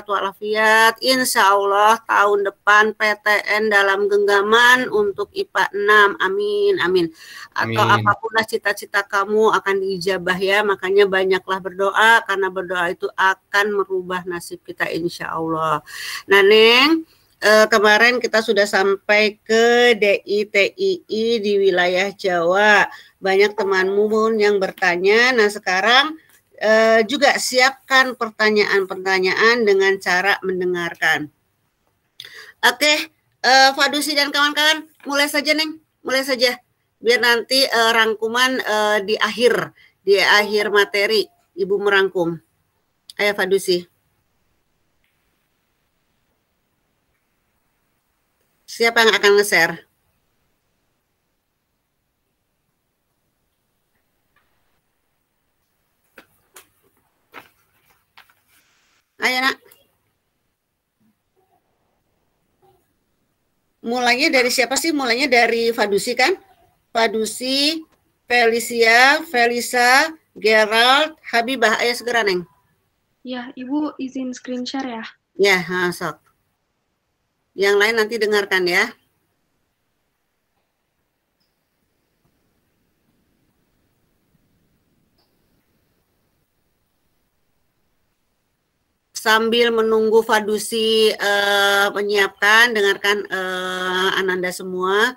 walafiat. Insya Allah tahun depan PTN dalam genggaman untuk IPA 6. Amin, amin. Atau Amin. apapun lah cita-cita kamu akan diijabah ya. Makanya banyaklah berdoa, karena berdoa itu akan merubah nasib kita insya Allah. Nah Neng, kemarin kita sudah sampai ke DITII di wilayah Jawa. Banyak temanmu yang bertanya. Nah sekarang juga siapkan pertanyaan-pertanyaan dengan cara mendengarkan. Oke, Fadusi dan kawan-kawan, mulai saja Neng, mulai saja. Biar nanti rangkuman di akhir materi, Ibu merangkum. Ayo Fadusi. Siapa yang akan nge-share? Ayo nak. Mulainya dari siapa sih? Mulainya dari Fadusi kan? Fadusi, Felicia, Felisa, Gerald, Habibah. Ayo segera Neng. Ya, Ibu izin screen share ya. Ya, sok. Yang lain nanti dengarkan ya. Sambil menunggu Fadusi menyiapkan, dengarkan Ananda semua.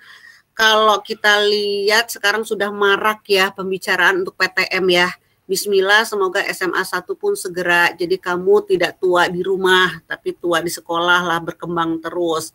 Kalau kita lihat sekarang sudah marak ya pembicaraan untuk PTM ya. Bismillah, semoga SMA 1 pun segera. Jadi kamu tidak tua di rumah, tapi tua di sekolah lah, berkembang terus.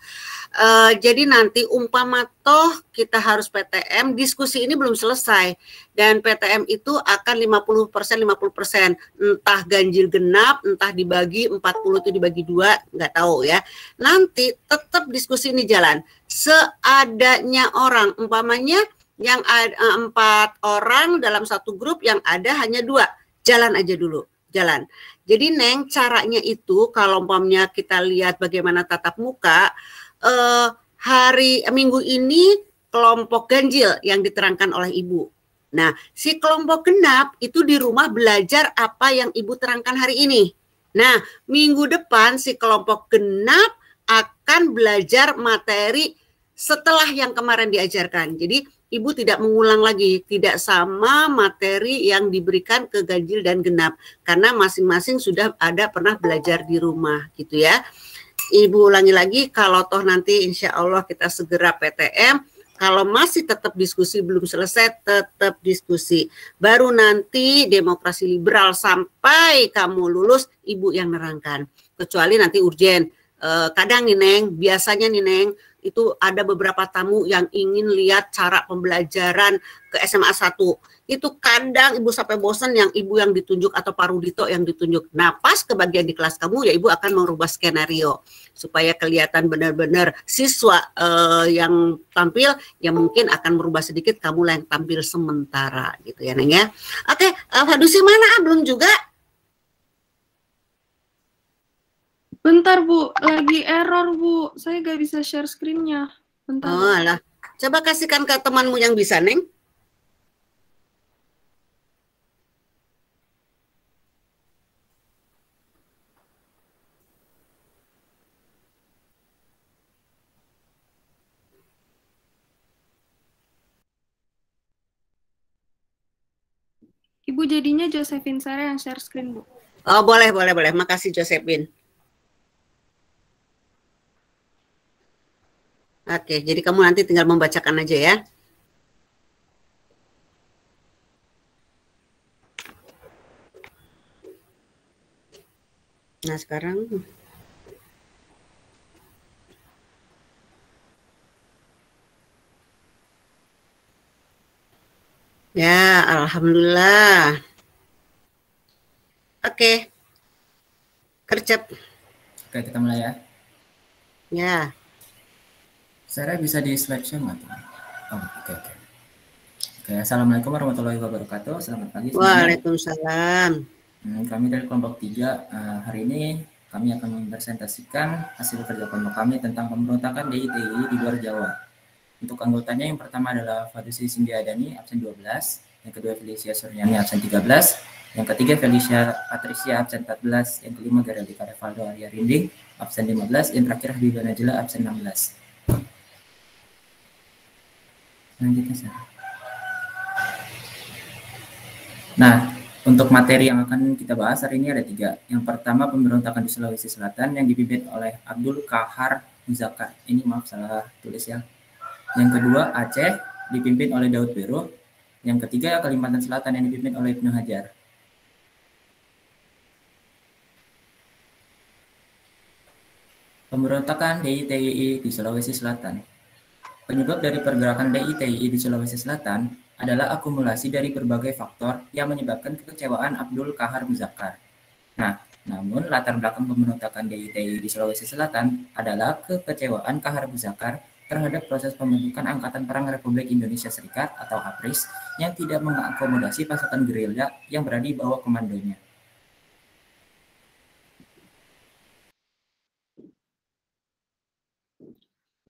Jadi nanti umpama toh kita harus PTM, diskusi ini belum selesai. Dan PTM itu akan 50%, 50%. Entah ganjil genap, entah dibagi 40 itu dibagi 2, nggak tahu ya. Nanti tetap diskusi ini jalan. Seadanya orang, umpamanya yang ada 4 orang dalam satu grup, yang ada hanya 2. Jalan aja dulu, jalan. Jadi Neng, caranya itu kalau umpamanya kita lihat bagaimana tatap muka, minggu ini kelompok ganjil yang diterangkan oleh Ibu. Nah, si kelompok genap itu di rumah belajar apa yang Ibu terangkan hari ini. Nah, minggu depan si kelompok genap akan belajar materi setelah yang kemarin diajarkan. Jadi Ibu tidak mengulang lagi, tidak sama materi yang diberikan ke ganjil dan genap, karena masing-masing sudah ada pernah belajar di rumah gitu ya. Ibu ulangi lagi, kalau toh nanti insya Allah kita segera PTM, kalau masih tetap diskusi belum selesai, tetap diskusi. Baru nanti demokrasi liberal sampai kamu lulus, Ibu yang nerangkan. Kecuali nanti urgen. Kadang nih Neng, biasanya nih Neng, itu ada beberapa tamu yang ingin lihat cara pembelajaran ke SMA 1. Itu kadang Ibu sampai bosan yang Ibu yang ditunjuk atau Pak Rudito yang ditunjuk. Nah, pas ke bagian di kelas kamu ya Ibu akan merubah skenario supaya kelihatan benar-benar siswa yang tampil ya mungkin akan merubah sedikit, kamu lah yang tampil sementara gitu ya Neng ya. Oke, Fadusi mana? Belum juga? Bentar Bu, lagi error Bu. Saya gak bisa share screen-nya. Bentar. Oh alah. Coba kasihkan ke temanmu yang bisa Neng. Ibu jadinya Josephine Sarah yang share screen Bu. Oh boleh. Makasih Josephine. Oke, jadi kamu nanti tinggal membacakan aja ya. Nah sekarang ya, alhamdulillah. Oke. Kercep. Oke, kita mulai ya. Ya. Sarah bisa di slideshow nggak? Oh, oke. Oke, assalamualaikum warahmatullahi wabarakatuh. Selamat pagi semuanya. Waalaikumsalam. Kami dari kelompok 3 hari ini kami akan mempresentasikan hasil kerja kelompok kami tentang pemberontakan DITI di luar Jawa. Untuk anggotanya yang pertama adalah Fadusi Sindiadani absen 12, yang kedua Felicia Suryani absen 13, Yang ketiga Felicia Patricia absen 14, yang kelima Geraldika Revaldo Arya Rinding absen 15, yang terakhir Habibah Najla absen 16. Selanjutnya saya. Nah, untuk materi yang akan kita bahas hari ini ada 3. Yang pertama pemberontakan di Sulawesi Selatan yang dipimpin oleh Abdul Kahar Muzakkar. Ini maaf salah tulis ya. Yang kedua Aceh dipimpin oleh Daud Bero. Yang ketiga Kalimantan Selatan yang dipimpin oleh Ibnu Hajar. Pemberontakan DITII di Sulawesi Selatan. Penyebab dari pergerakan DITII di Sulawesi Selatan adalah akumulasi dari berbagai faktor yang menyebabkan kekecewaan Abdul Kahar Muzakkar. Nah, namun latar belakang pemberontakan DITII di Sulawesi Selatan adalah kekecewaan Kahar Muzakkar terhadap proses pembentukan Angkatan Perang Republik Indonesia Serikat atau APRIS yang tidak mengakomodasi pasukan gerilya yang berada di bawah komandonya.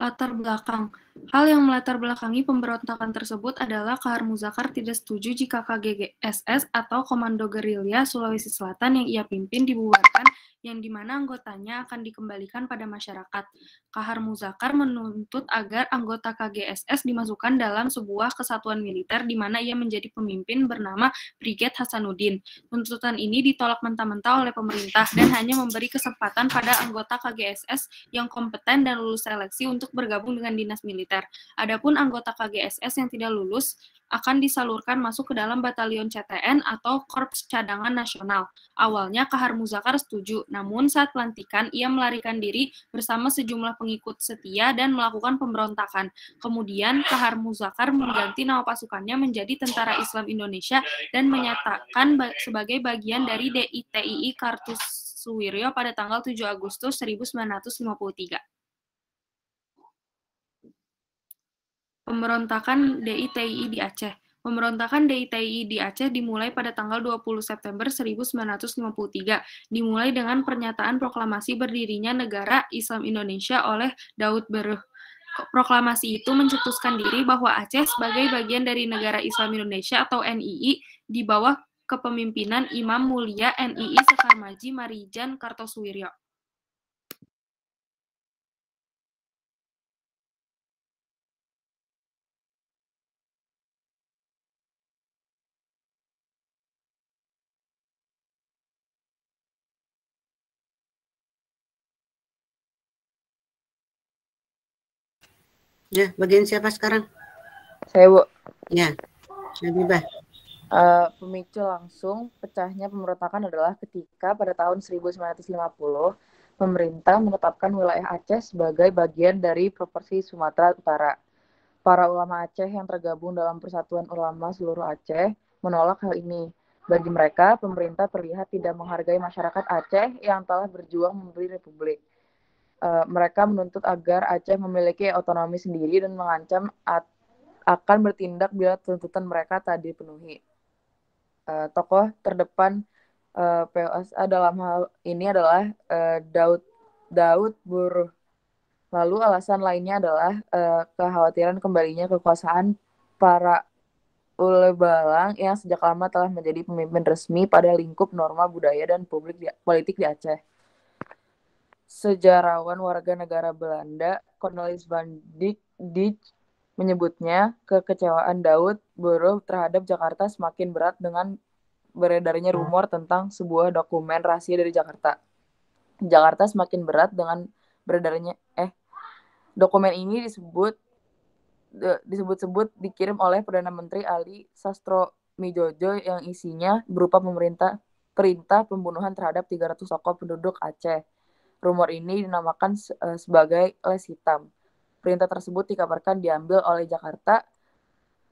Latar belakang. Hal yang melatar belakangi pemberontakan tersebut adalah Kahar Muzakkar tidak setuju jika KGSS atau Komando Gerilya Sulawesi Selatan yang ia pimpin dibubarkan, yang dimana anggotanya akan dikembalikan pada masyarakat. Kahar Muzakkar menuntut agar anggota KGSS dimasukkan dalam sebuah kesatuan militer di mana ia menjadi pemimpin bernama Brigade Hasanuddin. Tuntutan ini ditolak mentah-mentah oleh pemerintah dan hanya memberi kesempatan pada anggota KGSS yang kompeten dan lulus seleksi untuk bergabung dengan dinas militer. Adapun anggota KGSS yang tidak lulus akan disalurkan masuk ke dalam batalion CTN atau Korps Cadangan Nasional. Awalnya Kahar Muzakkar setuju, namun saat pelantikan ia melarikan diri bersama sejumlah pengikut setia dan melakukan pemberontakan. Kemudian Kahar Muzakkar mengganti nama pasukannya menjadi Tentara Islam Indonesia dan menyatakan sebagai bagian dari DITII Kartosuwiryo pada tanggal 7 Agustus 1953. Pemberontakan DITII di Aceh. Pemberontakan DITII di Aceh dimulai pada tanggal 20 September 1953, dimulai dengan pernyataan proklamasi berdirinya Negara Islam Indonesia oleh Daud Bero. Proklamasi itu mencetuskan diri bahwa Aceh sebagai bagian dari Negara Islam Indonesia atau NII di bawah kepemimpinan Imam Mulia NII Sekar Maji Marijan Kartosuwiryo. Ya, bagian siapa sekarang? Saya, Bu. Ya, Habibah. Pemicu langsung pecahnya pemberontakan adalah ketika pada tahun 1950 pemerintah menetapkan wilayah Aceh sebagai bagian dari provinsi Sumatera Utara. Para ulama Aceh yang tergabung dalam Persatuan Ulama Seluruh Aceh menolak hal ini. Bagi mereka, pemerintah terlihat tidak menghargai masyarakat Aceh yang telah berjuang membeli republik. Mereka menuntut agar Aceh memiliki otonomi sendiri dan mengancam akan bertindak bila tuntutan mereka tak dipenuhi. Tokoh terdepan POSA dalam hal ini adalah Daud Buru. Lalu alasan lainnya adalah kekhawatiran kembalinya kekuasaan para Ulebalang yang sejak lama telah menjadi pemimpin resmi pada lingkup norma budaya dan politik di Aceh. Sejarawan warga negara Belanda Cornelis van Dijk menyebutnya kekecewaan Daud Buru terhadap Jakarta semakin berat dengan beredarnya rumor tentang sebuah dokumen rahasia dari Jakarta. Jakarta semakin berat dengan beredarnya dokumen ini disebut-sebut dikirim oleh Perdana Menteri Ali Sastromijojo yang isinya berupa perintah pembunuhan terhadap 300 tokoh penduduk Aceh. Rumor ini dinamakan sebagai les hitam. Perintah tersebut dikabarkan diambil oleh Jakarta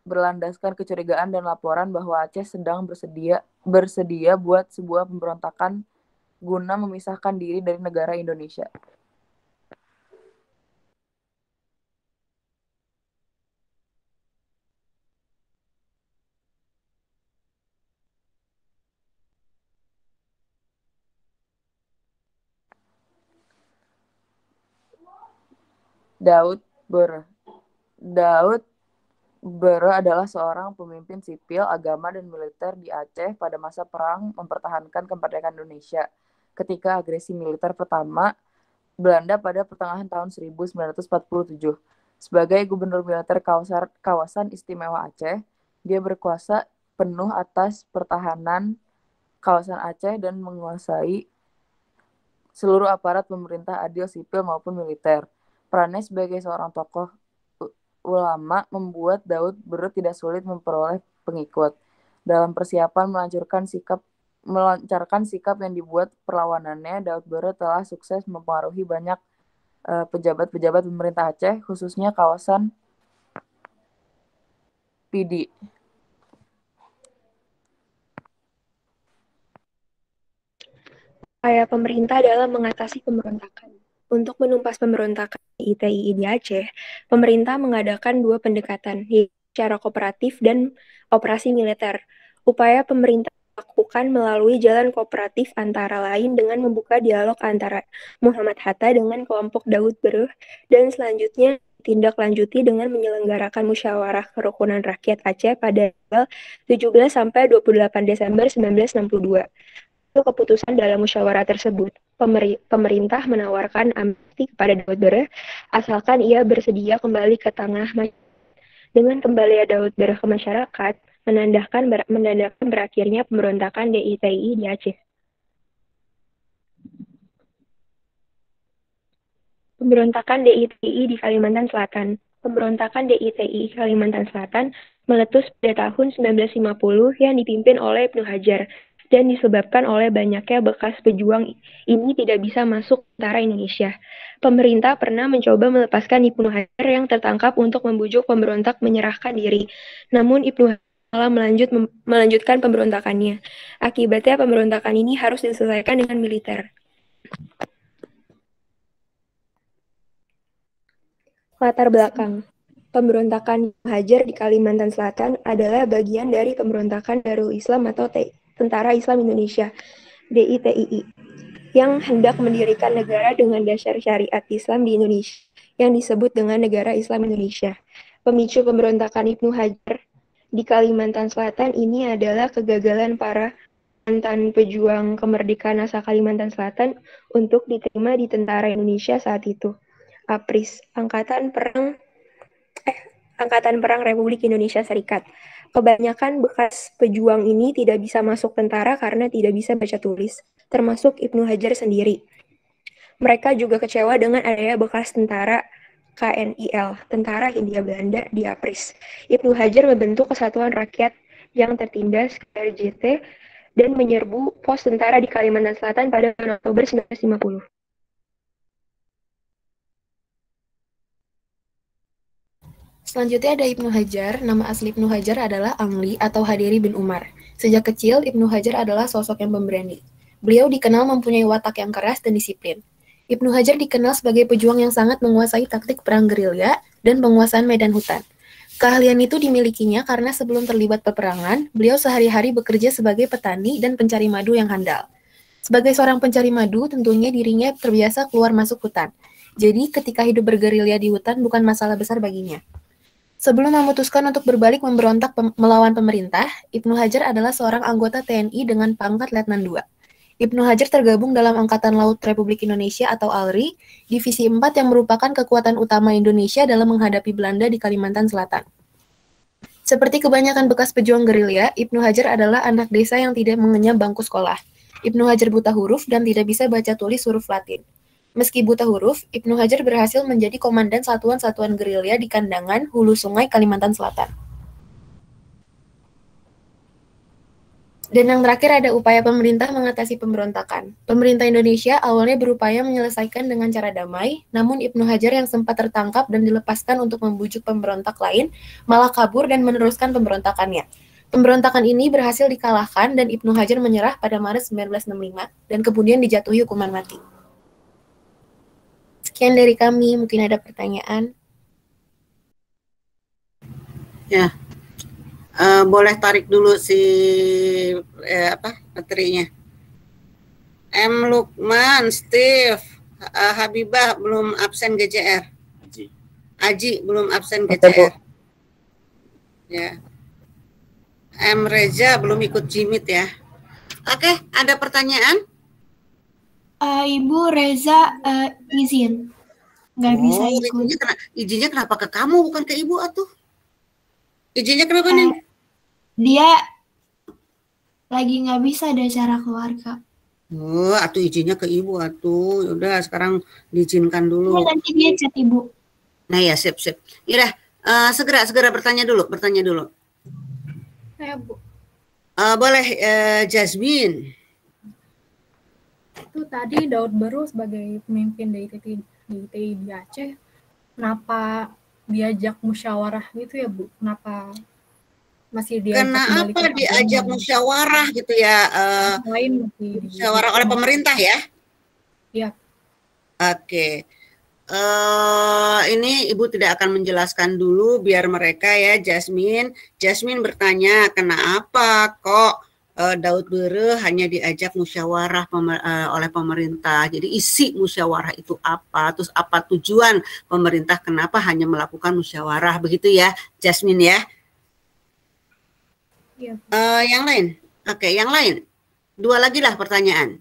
berlandaskan kecurigaan dan laporan bahwa Aceh sedang bersedia buat sebuah pemberontakan guna memisahkan diri dari negara Indonesia. Daud Bero adalah seorang pemimpin sipil, agama, dan militer di Aceh pada masa perang mempertahankan kemerdekaan Indonesia. Ketika agresi militer pertama Belanda pada pertengahan tahun 1947. Sebagai gubernur militer kawasan istimewa Aceh, dia berkuasa penuh atas pertahanan kawasan Aceh dan menguasai seluruh aparat pemerintah adil sipil maupun militer. Perannya sebagai seorang tokoh ulama membuat Daud Bero tidak sulit memperoleh pengikut. Dalam persiapan melancarkan sikap yang dibuat perlawanannya, Daud Bero telah sukses mempengaruhi banyak pejabat-pejabat pemerintah Aceh, khususnya kawasan PD. Upaya pemerintah dalam mengatasi pemberontakan. Untuk menumpas pemberontakan ITI di Aceh, pemerintah mengadakan dua pendekatan, yaitu secara kooperatif dan operasi militer. Upaya pemerintah dilakukan melalui jalan kooperatif antara lain dengan membuka dialog antara Muhammad Hatta dengan kelompok Daud Bero dan selanjutnya ditindaklanjuti dengan menyelenggarakan musyawarah kerukunan rakyat Aceh pada tanggal 17 sampai 28 Desember 1962. Untuk keputusan dalam musyawarah tersebut, pemerintah menawarkan amnesti kepada Daud Bero asalkan ia bersedia kembali ke tengah masyarakat. Dengan kembali Daud Bero ke masyarakat, menandakan berakhirnya pemberontakan DITI di Aceh. Pemberontakan DITI di Kalimantan Selatan. Pemberontakan DITI Kalimantan Selatan meletus pada tahun 1950 yang dipimpin oleh Ibnu Hajar dan disebabkan oleh banyaknya bekas pejuang ini tidak bisa masuk tentara Indonesia. Pemerintah pernah mencoba melepaskan Ibnu Hajar yang tertangkap untuk membujuk pemberontak menyerahkan diri. Namun Ibnu Hajar malah melanjutkan pemberontakannya. Akibatnya pemberontakan ini harus diselesaikan dengan militer. Latar belakang. Pemberontakan Ibnu Hajar di Kalimantan Selatan adalah bagian dari pemberontakan Darul Islam atau Tentara Islam Indonesia (DITII) yang hendak mendirikan negara dengan dasar syariat Islam di Indonesia yang disebut dengan Negara Islam Indonesia. Pemicu pemberontakan Ibnu Hajar di Kalimantan Selatan ini adalah kegagalan para mantan pejuang kemerdekaan asal Kalimantan Selatan untuk diterima di tentara Indonesia saat itu. APRIS, Angkatan Perang Republik Indonesia Serikat. Kebanyakan bekas pejuang ini tidak bisa masuk tentara karena tidak bisa baca tulis, termasuk Ibnu Hajar sendiri. Mereka juga kecewa dengan adanya bekas tentara KNIL, Tentara Hindia Belanda di APRIS. Ibnu Hajar membentuk Kesatuan Rakyat yang tertindas KRJT dan menyerbu pos tentara di Kalimantan Selatan pada bulan Oktober 1950. Selanjutnya ada Ibnu Hajar. Nama asli Ibnu Hajar adalah Angli atau Hadiri bin Umar. Sejak kecil, Ibnu Hajar adalah sosok yang pemberani. Beliau dikenal mempunyai watak yang keras dan disiplin. Ibnu Hajar dikenal sebagai pejuang yang sangat menguasai taktik perang gerilya dan penguasaan medan hutan. Keahlian itu dimilikinya karena sebelum terlibat peperangan, beliau sehari-hari bekerja sebagai petani dan pencari madu yang handal. Sebagai seorang pencari madu, tentunya dirinya terbiasa keluar masuk hutan. Jadi, ketika hidup bergerilya di hutan bukan masalah besar baginya. Sebelum memutuskan untuk berbalik memberontak melawan pemerintah, Ibnu Hajar adalah seorang anggota TNI dengan pangkat Letnan II. Ibnu Hajar tergabung dalam Angkatan Laut Republik Indonesia atau ALRI, Divisi 4 yang merupakan kekuatan utama Indonesia dalam menghadapi Belanda di Kalimantan Selatan. Seperti kebanyakan bekas pejuang gerilya, Ibnu Hajar adalah anak desa yang tidak mengenyam bangku sekolah. Ibnu Hajar buta huruf dan tidak bisa baca tulis huruf Latin. Meski buta huruf, Ibnu Hajar berhasil menjadi komandan satuan-satuan gerilya di Kandangan, Hulu Sungai, Kalimantan Selatan. Dan yang terakhir ada upaya pemerintah mengatasi pemberontakan. Pemerintah Indonesia awalnya berupaya menyelesaikan dengan cara damai, namun Ibnu Hajar yang sempat tertangkap dan dilepaskan untuk membujuk pemberontak lain, malah kabur dan meneruskan pemberontakannya. Pemberontakan ini berhasil dikalahkan dan Ibnu Hajar menyerah pada Maret 1965 dan kemudian dijatuhi hukuman mati. Sekian dari kami, mungkin ada pertanyaan. Ya, boleh tarik dulu si materinya. M. Lukman, Steve, Habibah belum absen GCR. Aji belum absen GCR. Ya. M. Reza belum ikut Jimit ya. Oke, ada pertanyaan? Ibu Reza izin. Nggak bisa ikut. Izinnya kenapa ke kamu bukan ke ibu atuh? Izinnya kenapa nih? Dia lagi nggak bisa ada acara keluarga. Oh, atuh izinnya ke ibu atuh. Udah sekarang diizinkan dulu. Ya, nanti dia chat ibu. Nah ya, sip. Yaudah, segera bertanya dulu. Ya, Bu. Boleh, Jasmine. Itu tadi Daud Beru sebagai pemimpin DITI di Aceh, kenapa diajak musyawarah gitu ya, Bu? Kenapa masih Kenapa diajak musyawarah gitu ya? Musyawarah oleh pemerintah ya? Iya. Oke. Ini Ibu tidak akan menjelaskan dulu, biar mereka ya, Jasmine. Jasmine bertanya, kenapa kok Daud Beru hanya diajak musyawarah oleh pemerintah? Jadi isi musyawarah itu apa? Terus apa tujuan pemerintah kenapa hanya melakukan musyawarah? Begitu ya, Jasmine ya? Iya. Yang lain? Oke, yang lain. Dua lagi pertanyaan.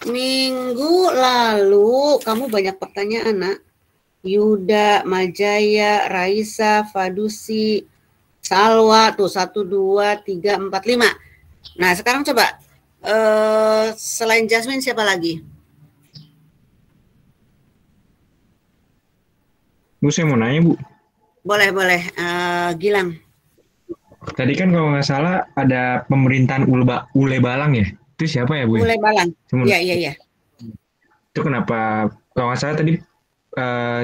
Minggu lalu kamu banyak pertanyaan, Nak. Yuda, Majaya, Raisa, Fadusi, Salwa, tuh 1, 2, 3, 4, 5. Nah, sekarang coba selain Jasmine siapa lagi? Bu, saya mau nanya, Bu. Boleh. Gilang. Tadi kan kalau nggak salah ada pemerintahan Ule Balang ya? Itu siapa ya, Bu? Ule Balang. Iya. Itu kenapa, kalau nggak salah tadi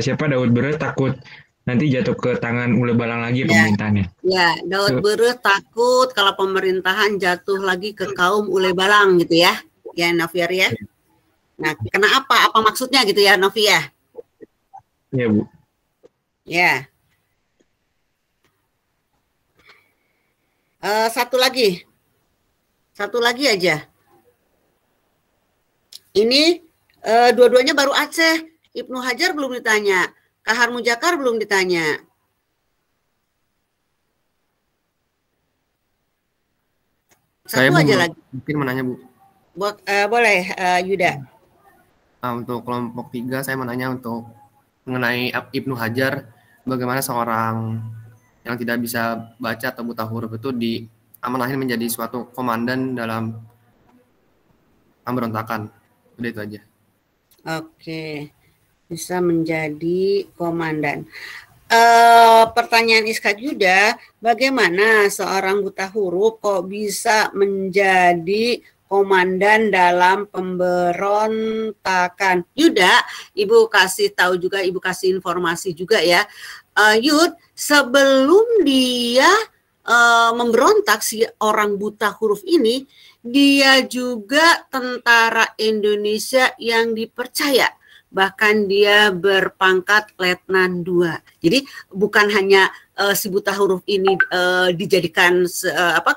siapa Daud Beru takut nanti jatuh ke tangan Ule Balang lagi pemerintahannya? Ya, Daud Beru takut kalau pemerintahan jatuh lagi ke kaum Ule Balang gitu ya. Ya, Noviar ya. Nah, kenapa? Apa maksudnya gitu ya, Novia? Iya, Bu. Ya. Satu lagi aja. Ini dua-duanya baru Aceh. Ibnu Hajar belum ditanya. Kahar Muzakkar belum ditanya. Satu aja lagi. Mungkin menanya, Bu. Boleh, Yuda. Untuk kelompok 3, saya menanya mengenai Ibnu Hajar, bagaimana seorang yang tidak bisa baca atau buta huruf itu diamanahin menjadi suatu komandan dalam pemberontakan. Udah itu aja. Oke, bisa menjadi komandan. Pertanyaan Iskat Yuda, bagaimana seorang buta huruf kok bisa menjadi komandan dalam pemberontakan? Yuda, Ibu kasih tahu juga, Ibu kasih informasi juga ya. Yud, sebelum dia memberontak, si orang buta huruf ini, dia juga tentara Indonesia yang dipercaya. Bahkan dia berpangkat Letnan 2. Jadi bukan hanya si buta huruf ini dijadikan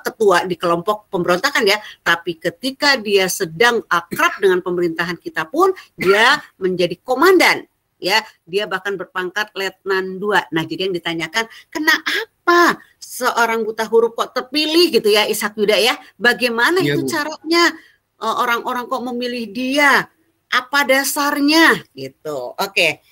ketua di kelompok pemberontakan ya, tapi ketika dia sedang akrab dengan pemerintahan kita pun dia menjadi komandan. Ya, dia bahkan berpangkat Letnan 2. Nah, jadi yang ditanyakan, kenapa seorang buta huruf kok terpilih gitu ya, Ishak Yuda ya? Bagaimana itu caranya orang-orang kok memilih dia? Apa dasarnya? Gitu. Oke.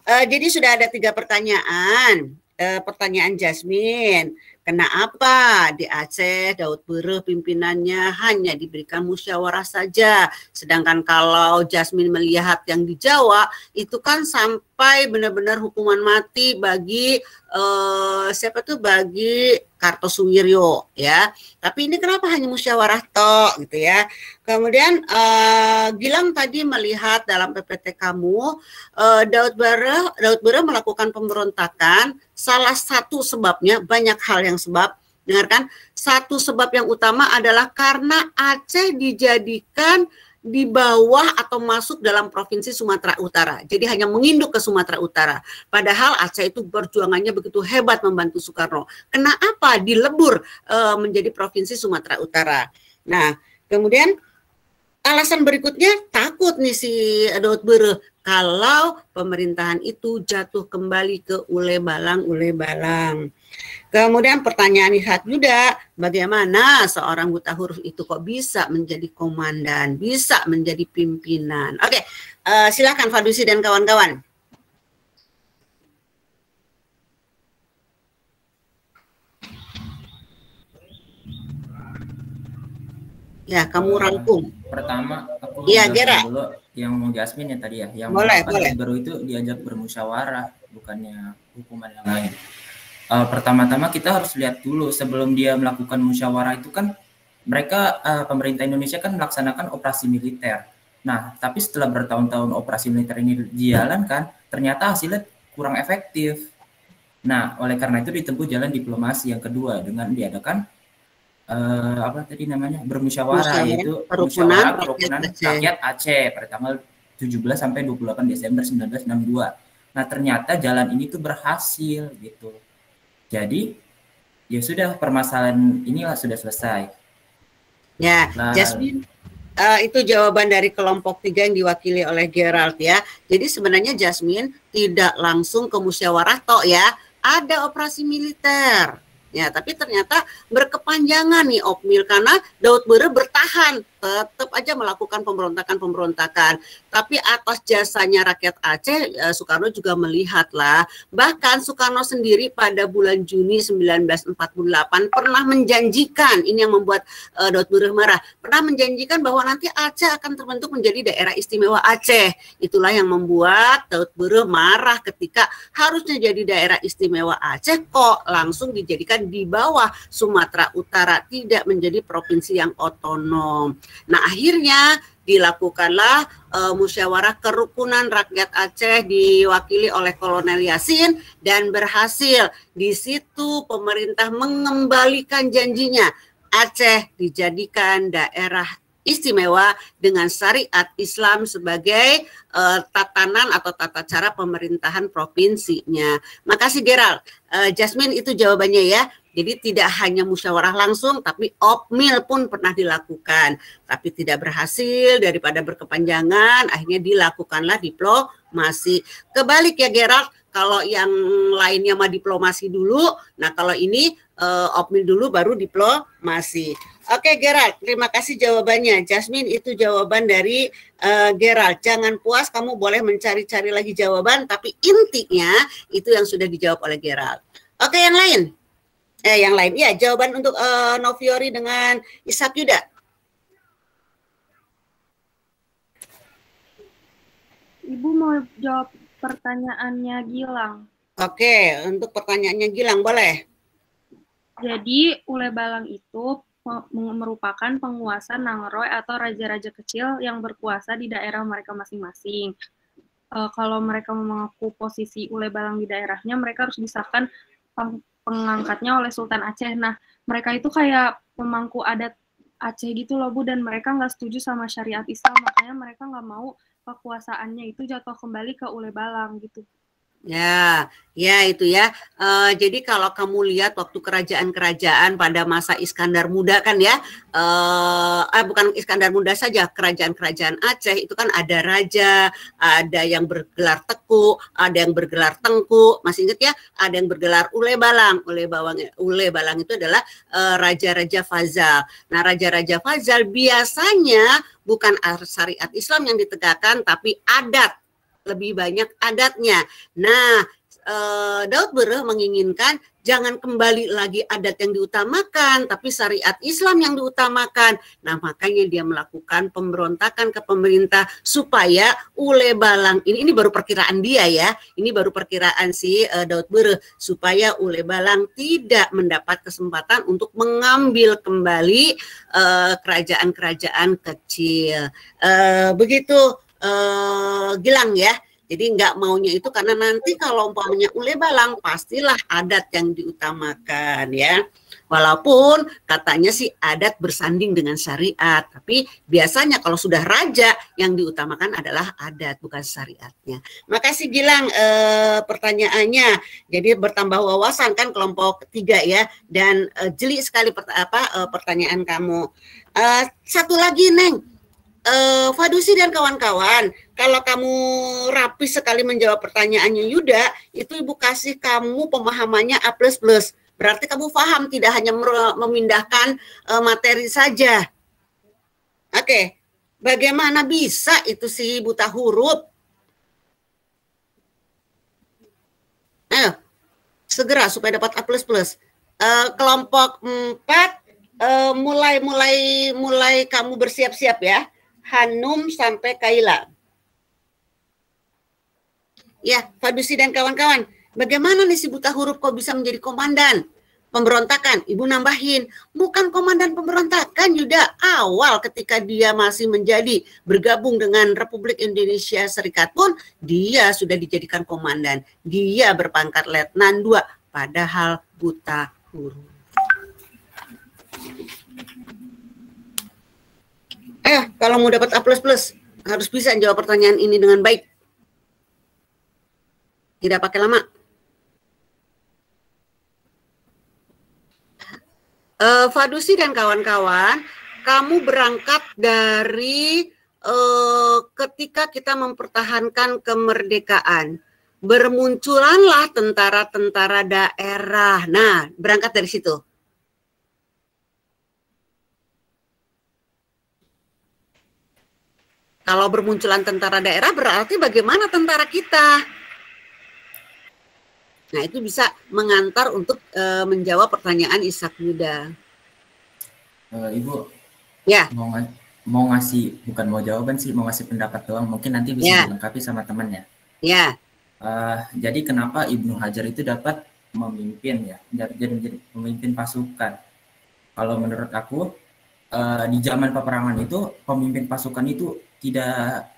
Jadi sudah ada 3 pertanyaan. Pertanyaan Jasmine, kenapa di Aceh Daud Beru pimpinannya hanya diberikan musyawarah saja, sedangkan kalau Jasmine melihat yang di Jawa itu kan sampai benar-benar hukuman mati bagi bagi Kartosuwiryo ya. Tapi ini kenapa hanya musyawarah tok gitu ya. Kemudian Gilang tadi melihat dalam PPT kamu Daud Beru melakukan pemberontakan, salah satu sebabnya, banyak hal yang sebab, dengarkan, satu sebab yang utama adalah karena Aceh dijadikan di bawah atau masuk dalam provinsi Sumatera Utara. Jadi hanya menginduk ke Sumatera Utara. Padahal Aceh itu perjuangannya begitu hebat membantu Soekarno. Kenapa dilebur menjadi provinsi Sumatera Utara? Nah, kemudian alasan berikutnya takut takut nih si Daud Bere kalau pemerintahan itu jatuh kembali ke ule balang. Kemudian pertanyaan Nihat Yuda, bagaimana seorang buta huruf itu kok bisa menjadi komandan, bisa menjadi pimpinan? Oke, silakan Fadusi dan kawan-kawan. Ya, kamu rangkum. Pertama, aku Iya, Gera. dulu yang mau Jasmine ya tadi ya, yang boleh. baru itu diajak bermusyawarah, bukannya hukuman yang lain. Pertama-tama kita harus lihat dulu sebelum dia melakukan musyawarah itu kan mereka pemerintah Indonesia kan melaksanakan operasi militer. Nah, tapi setelah bertahun-tahun operasi militer ini dijalankan, ternyata hasilnya kurang efektif. Nah, oleh karena itu ditempuh jalan diplomasi yang kedua dengan diadakan bermusyawarah, yaitu musyawarah kerukunan rakyat Aceh pada tanggal 17 sampai 28 Desember 1962. Nah, ternyata jalan ini tuh berhasil gitu. Jadi ya sudah, permasalahan inilah sudah selesai. Ya, Jasmine, itu jawaban dari kelompok 3 yang diwakili oleh Gerald ya. Jadi sebenarnya Jasmine tidak langsung ke musyawarah toh ya, ada operasi militer. Ya, tapi ternyata berkepanjangan nih Opmil karena Daud Bere bertahan, tetap aja melakukan pemberontakan. Tapi atas jasanya rakyat Aceh, Soekarno juga melihat lah. Bahkan Soekarno sendiri pada bulan Juni 1948 pernah menjanjikan, ini yang membuat Daud Bere marah, pernah menjanjikan bahwa nanti Aceh akan terbentuk menjadi daerah istimewa Aceh. Itulah yang membuat Daud Bere marah ketika harusnya jadi daerah istimewa Aceh kok langsung dijadikan di bawah Sumatera Utara, tidak menjadi provinsi yang otonom. Nah, akhirnya dilakukanlah musyawarah kerukunan rakyat Aceh diwakili oleh Kolonel Yasin dan berhasil. Di situ pemerintah mengembalikan janjinya. Aceh dijadikan daerah istimewa dengan syariat Islam sebagai tatanan atau tata cara pemerintahan provinsinya. Makasih Gerald. Jasmine, itu jawabannya ya. Jadi tidak hanya musyawarah langsung, tapi opmil pun pernah dilakukan. Tapi tidak berhasil, daripada berkepanjangan, akhirnya dilakukanlah diplomasi. Kebalik ya Gerald, kalau yang lainnya mah diplomasi dulu, nah kalau ini opmil dulu baru diplomasi. Oke Gerald, terima kasih jawabannya. Jasmine, itu jawaban dari Gerald. Jangan puas, kamu boleh mencari-cari lagi jawaban, tapi intinya itu yang sudah dijawab oleh Gerald. Oke, yang lain? Yang lain, ya jawaban untuk Noviori dengan Ishak Yuda. Ibu mau jawab pertanyaannya Gilang. Oke, untuk pertanyaannya Gilang, boleh. Jadi ule balang itu merupakan penguasa Nangroy atau raja-raja kecil yang berkuasa di daerah mereka masing-masing. Kalau mereka mengaku posisi ule balang di daerahnya, mereka harus disahkan pengangkatnya oleh Sultan Aceh. Nah, mereka itu kayak pemangku adat Aceh gitu loh Bu, dan mereka nggak setuju sama syariat Islam, makanya mereka nggak mau kekuasaannya itu jatuh kembali ke ule balang gitu. Ya itu ya. Jadi kalau kamu lihat waktu kerajaan-kerajaan pada masa Iskandar Muda kan ya, bukan Iskandar Muda saja, kerajaan-kerajaan Aceh itu kan ada raja, ada yang bergelar Teku, ada yang bergelar Tengku, masih ingat ya? Ada yang bergelar Ule Balang. Ule Balang itu adalah raja-raja Fazal. Nah, raja-raja Fazal biasanya bukan syariat Islam yang ditegakkan, tapi adat. Lebih banyak adatnya. Nah, Daud Bere menginginkan jangan kembali lagi adat yang diutamakan, tapi syariat Islam yang diutamakan. Nah, makanya dia melakukan pemberontakan ke pemerintah supaya ule balang ini baru perkiraan dia ya. Ini baru perkiraan si Daud Bere supaya ule balang tidak mendapat kesempatan untuk mengambil kembali kerajaan-kerajaan kecil. Begitu Gilang ya. Jadi nggak maunya itu karena nanti kalau umpamanya ule balang pastilah adat yang diutamakan ya. Walaupun katanya sih adat bersanding dengan syariat, tapi biasanya kalau sudah raja yang diutamakan adalah adat bukan syariatnya. Makasih Gilang pertanyaannya. Jadi bertambah wawasan kan kelompok 3 ya, dan jeli sekali pertanyaan kamu. Satu lagi Neng. Fadusi dan kawan-kawan, kalau kamu rapi sekali menjawab pertanyaannya Yuda, itu Ibu kasih kamu pemahamannya A++. Berarti kamu paham, tidak hanya memindahkan materi saja. Oke, bagaimana bisa itu si buta huruf? Ayo, segera supaya dapat A++. Kelompok 4, mulai kamu bersiap-siap ya. Hanum sampai Kaila. Ya, Fadusi dan kawan-kawan, bagaimana nih si buta huruf kok bisa menjadi komandan pemberontakan? Ibu nambahin, bukan komandan pemberontakan Yuda, awal ketika dia masih menjadi bergabung dengan Republik Indonesia Serikat pun dia sudah dijadikan komandan. Dia berpangkat Letnan 2, padahal buta huruf. Kalau mau dapat A++, harus bisa jawab pertanyaan ini dengan baik. Tidak pakai lama. Fadusi dan kawan-kawan, kamu berangkat dari ketika kita mempertahankan kemerdekaan. Bermunculanlah tentara-tentara daerah. Nah, berangkat dari situ. Kalau bermunculan tentara daerah berarti bagaimana tentara kita? Nah, itu bisa mengantar untuk menjawab pertanyaan Ishak Yuda. Ibu, ya, mau ngasih, bukan mau jawaban sih, mau ngasih pendapat doang. Mungkin nanti bisa dilengkapi sama temannya. Ya. Jadi kenapa Ibnu Hajar itu dapat memimpin ya, jadi memimpin pasukan? Kalau menurut aku, di zaman peperangan itu pemimpin pasukan itu tidak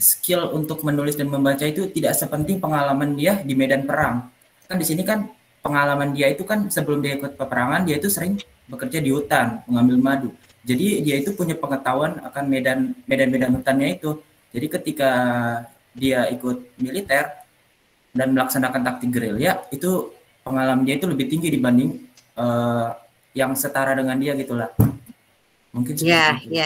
skill untuk menulis dan membaca itu tidak sepenting pengalaman dia di medan perang. Kan di sini kan pengalaman dia itu kan sebelum dia ikut peperangan dia itu sering bekerja di hutan mengambil madu. Jadi dia itu punya pengetahuan akan medan hutannya itu. Jadi ketika dia ikut militer dan melaksanakan taktik gerilya itu pengalaman dia itu lebih tinggi dibanding yang setara dengan dia gitulah. Mungkin seperti itu.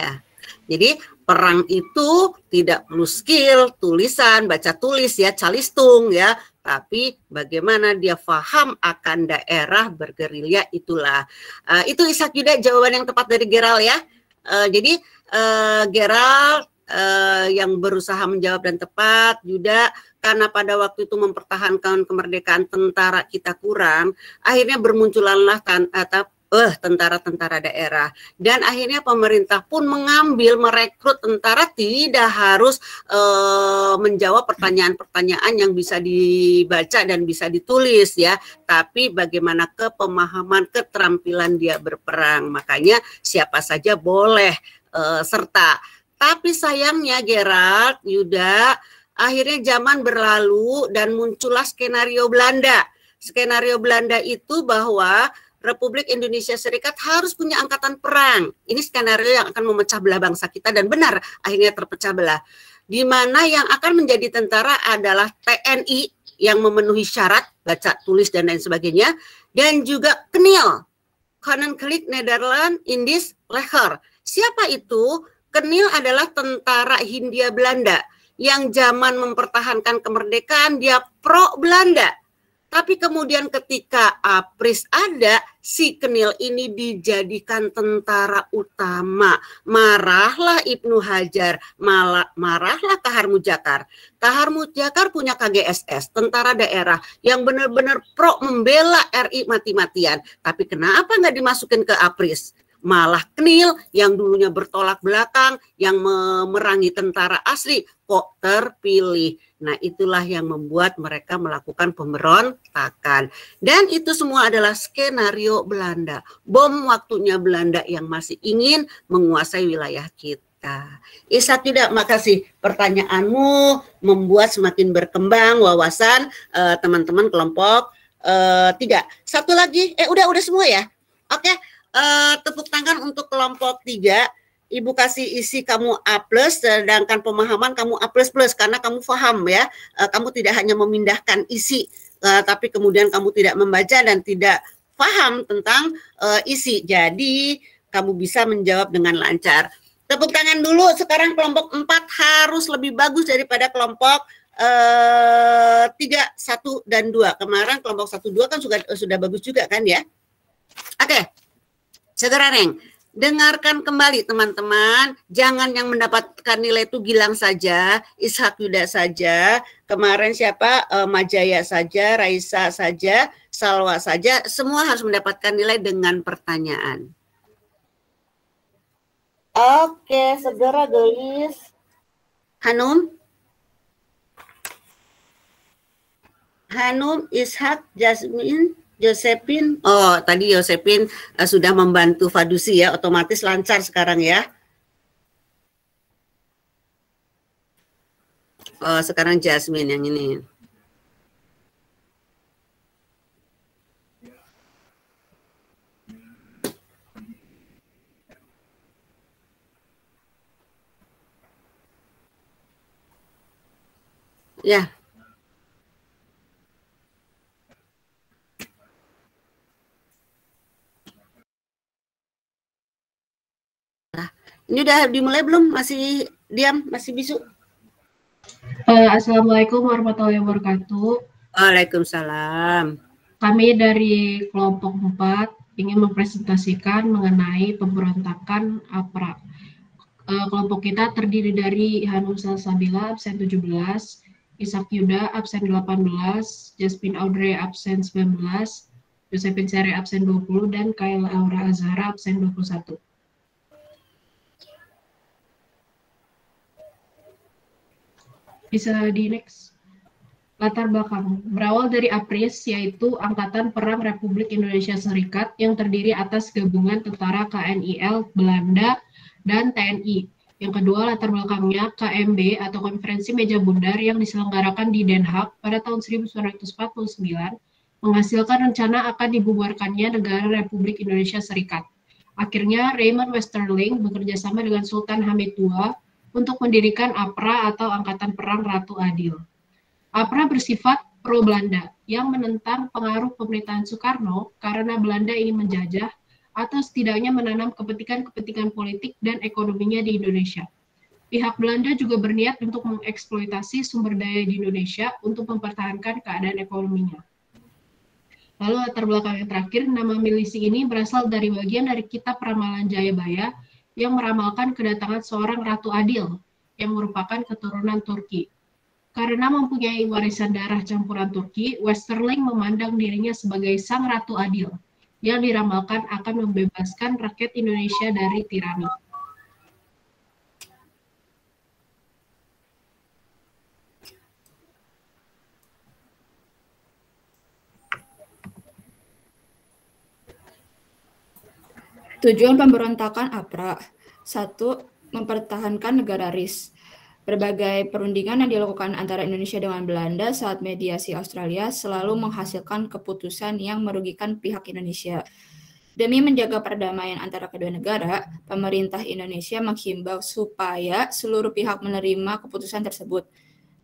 Jadi perang itu tidak perlu skill, tulisan, baca tulis ya, calistung ya, tapi bagaimana dia paham akan daerah bergerilya itulah. Itu Ishak Yuda jawaban yang tepat dari Gerald ya. Jadi Gerald yang berusaha menjawab dan tepat, Yuda karena pada waktu itu mempertahankan kemerdekaan tentara kita kurang, akhirnya bermunculanlah tentara-tentara daerah. Dan akhirnya pemerintah pun merekrut tentara tidak harus menjawab pertanyaan-pertanyaan yang bisa dibaca dan bisa ditulis ya, tapi bagaimana pemahaman keterampilan dia berperang. Makanya siapa saja boleh serta. Tapi sayangnya Gerald, Yuda, akhirnya zaman berlalu dan muncullah skenario Belanda. Skenario Belanda itu bahwa Republik Indonesia Serikat harus punya angkatan perang. Ini skenario yang akan memecah belah bangsa kita dan benar akhirnya terpecah belah. Di mana yang akan menjadi tentara adalah TNI yang memenuhi syarat baca, tulis dan lain sebagainya, dan juga KNIL, Koninklijk Nederland Indisch Leger. Siapa itu? KNIL adalah tentara Hindia Belanda yang zaman mempertahankan kemerdekaan dia pro Belanda. Tapi kemudian ketika APRIS ada, si KNIL ini dijadikan tentara utama. Marahlah Ibnu Hajar, marahlah Kahar Mujakar. Kahar Mujakar punya KGSS, tentara daerah, yang benar-benar pro membela RI mati-matian. Tapi kenapa nggak dimasukin ke APRIS? Malah KNIL yang dulunya bertolak belakang, yang memerangi tentara asli, kok terpilih. Nah, itulah yang membuat mereka melakukan pemberontakan. Dan itu semua adalah skenario Belanda. Bom waktunya Belanda yang masih ingin menguasai wilayah kita. Ishak Yuda, makasih. Pertanyaanmu membuat semakin berkembang wawasan teman-teman kelompok 3. Satu lagi, udah semua ya? Oke, tepuk tangan untuk kelompok 3. Ibu kasih isi kamu A+, sedangkan pemahaman kamu A++, karena kamu paham ya, kamu tidak hanya memindahkan isi, tapi kemudian kamu tidak membaca dan tidak paham tentang isi. Jadi kamu bisa menjawab dengan lancar. Tepuk tangan dulu. Sekarang kelompok 4 harus lebih bagus daripada kelompok 3, 1, dan 2. Kemarin kelompok 1, 2 kan sudah bagus juga kan ya. Oke, Saudara Reng, dengarkan kembali teman-teman. Jangan yang mendapatkan nilai itu Gilang saja, Ishak Yuda saja, kemarin siapa, Majaya saja, Raisa saja, Salwa saja. Semua harus mendapatkan nilai dengan pertanyaan. Oke, segera gelis. Hanum, Ishak, Jasmine, Josephine. Oh, tadi Josephine sudah membantu Fadusi ya, otomatis lancar sekarang ya. Oh, sekarang Jasmine yang ini. Ya. Ini udah dimulai belum? Masih diam? Masih bisu? Assalamualaikum warahmatullahi wabarakatuh. Waalaikumsalam. Kami dari kelompok 4 ingin mempresentasikan mengenai pemberontakan APRA. Kelompok kita terdiri dari Hanum Salsabila, absen 17, Ishak Yuda, absen 18, Jasmine Audrey, absen 19, Josephine Sere, absen 20, dan Kayla Aura Azhara, absen 21. Bisa di next. Latar belakang berawal dari APRIS, yaitu Angkatan Perang Republik Indonesia Serikat yang terdiri atas gabungan tentara KNIL, Belanda, dan TNI. Yang kedua, latar belakangnya KMB atau Konferensi Meja Bundar yang diselenggarakan di Den Haag pada tahun 1949 menghasilkan rencana akan dibubarkannya negara Republik Indonesia Serikat. Akhirnya, Raymond Westerling bekerja sama dengan Sultan Hamid II untuk mendirikan APRA atau Angkatan Perang Ratu Adil. APRA bersifat pro-Belanda yang menentang pengaruh pemerintahan Soekarno karena Belanda ingin menjajah atau setidaknya menanam kepentingan-kepentingan politik dan ekonominya di Indonesia. Pihak Belanda juga berniat untuk mengeksploitasi sumber daya di Indonesia untuk mempertahankan keadaan ekonominya. Lalu latar belakang yang terakhir, nama milisi ini berasal dari bagian dari kitab ramalan Jayabaya yang meramalkan kedatangan seorang Ratu Adil yang merupakan keturunan Turki. Karena mempunyai warisan darah campuran Turki, Westerling memandang dirinya sebagai sang Ratu Adil yang diramalkan akan membebaskan rakyat Indonesia dari tirani. Tujuan pemberontakan APRA. 1. Mempertahankan negara RIS. Berbagai perundingan yang dilakukan antara Indonesia dengan Belanda saat mediasi Australia selalu menghasilkan keputusan yang merugikan pihak Indonesia. Demi menjaga perdamaian antara kedua negara, pemerintah Indonesia menghimbau supaya seluruh pihak menerima keputusan tersebut.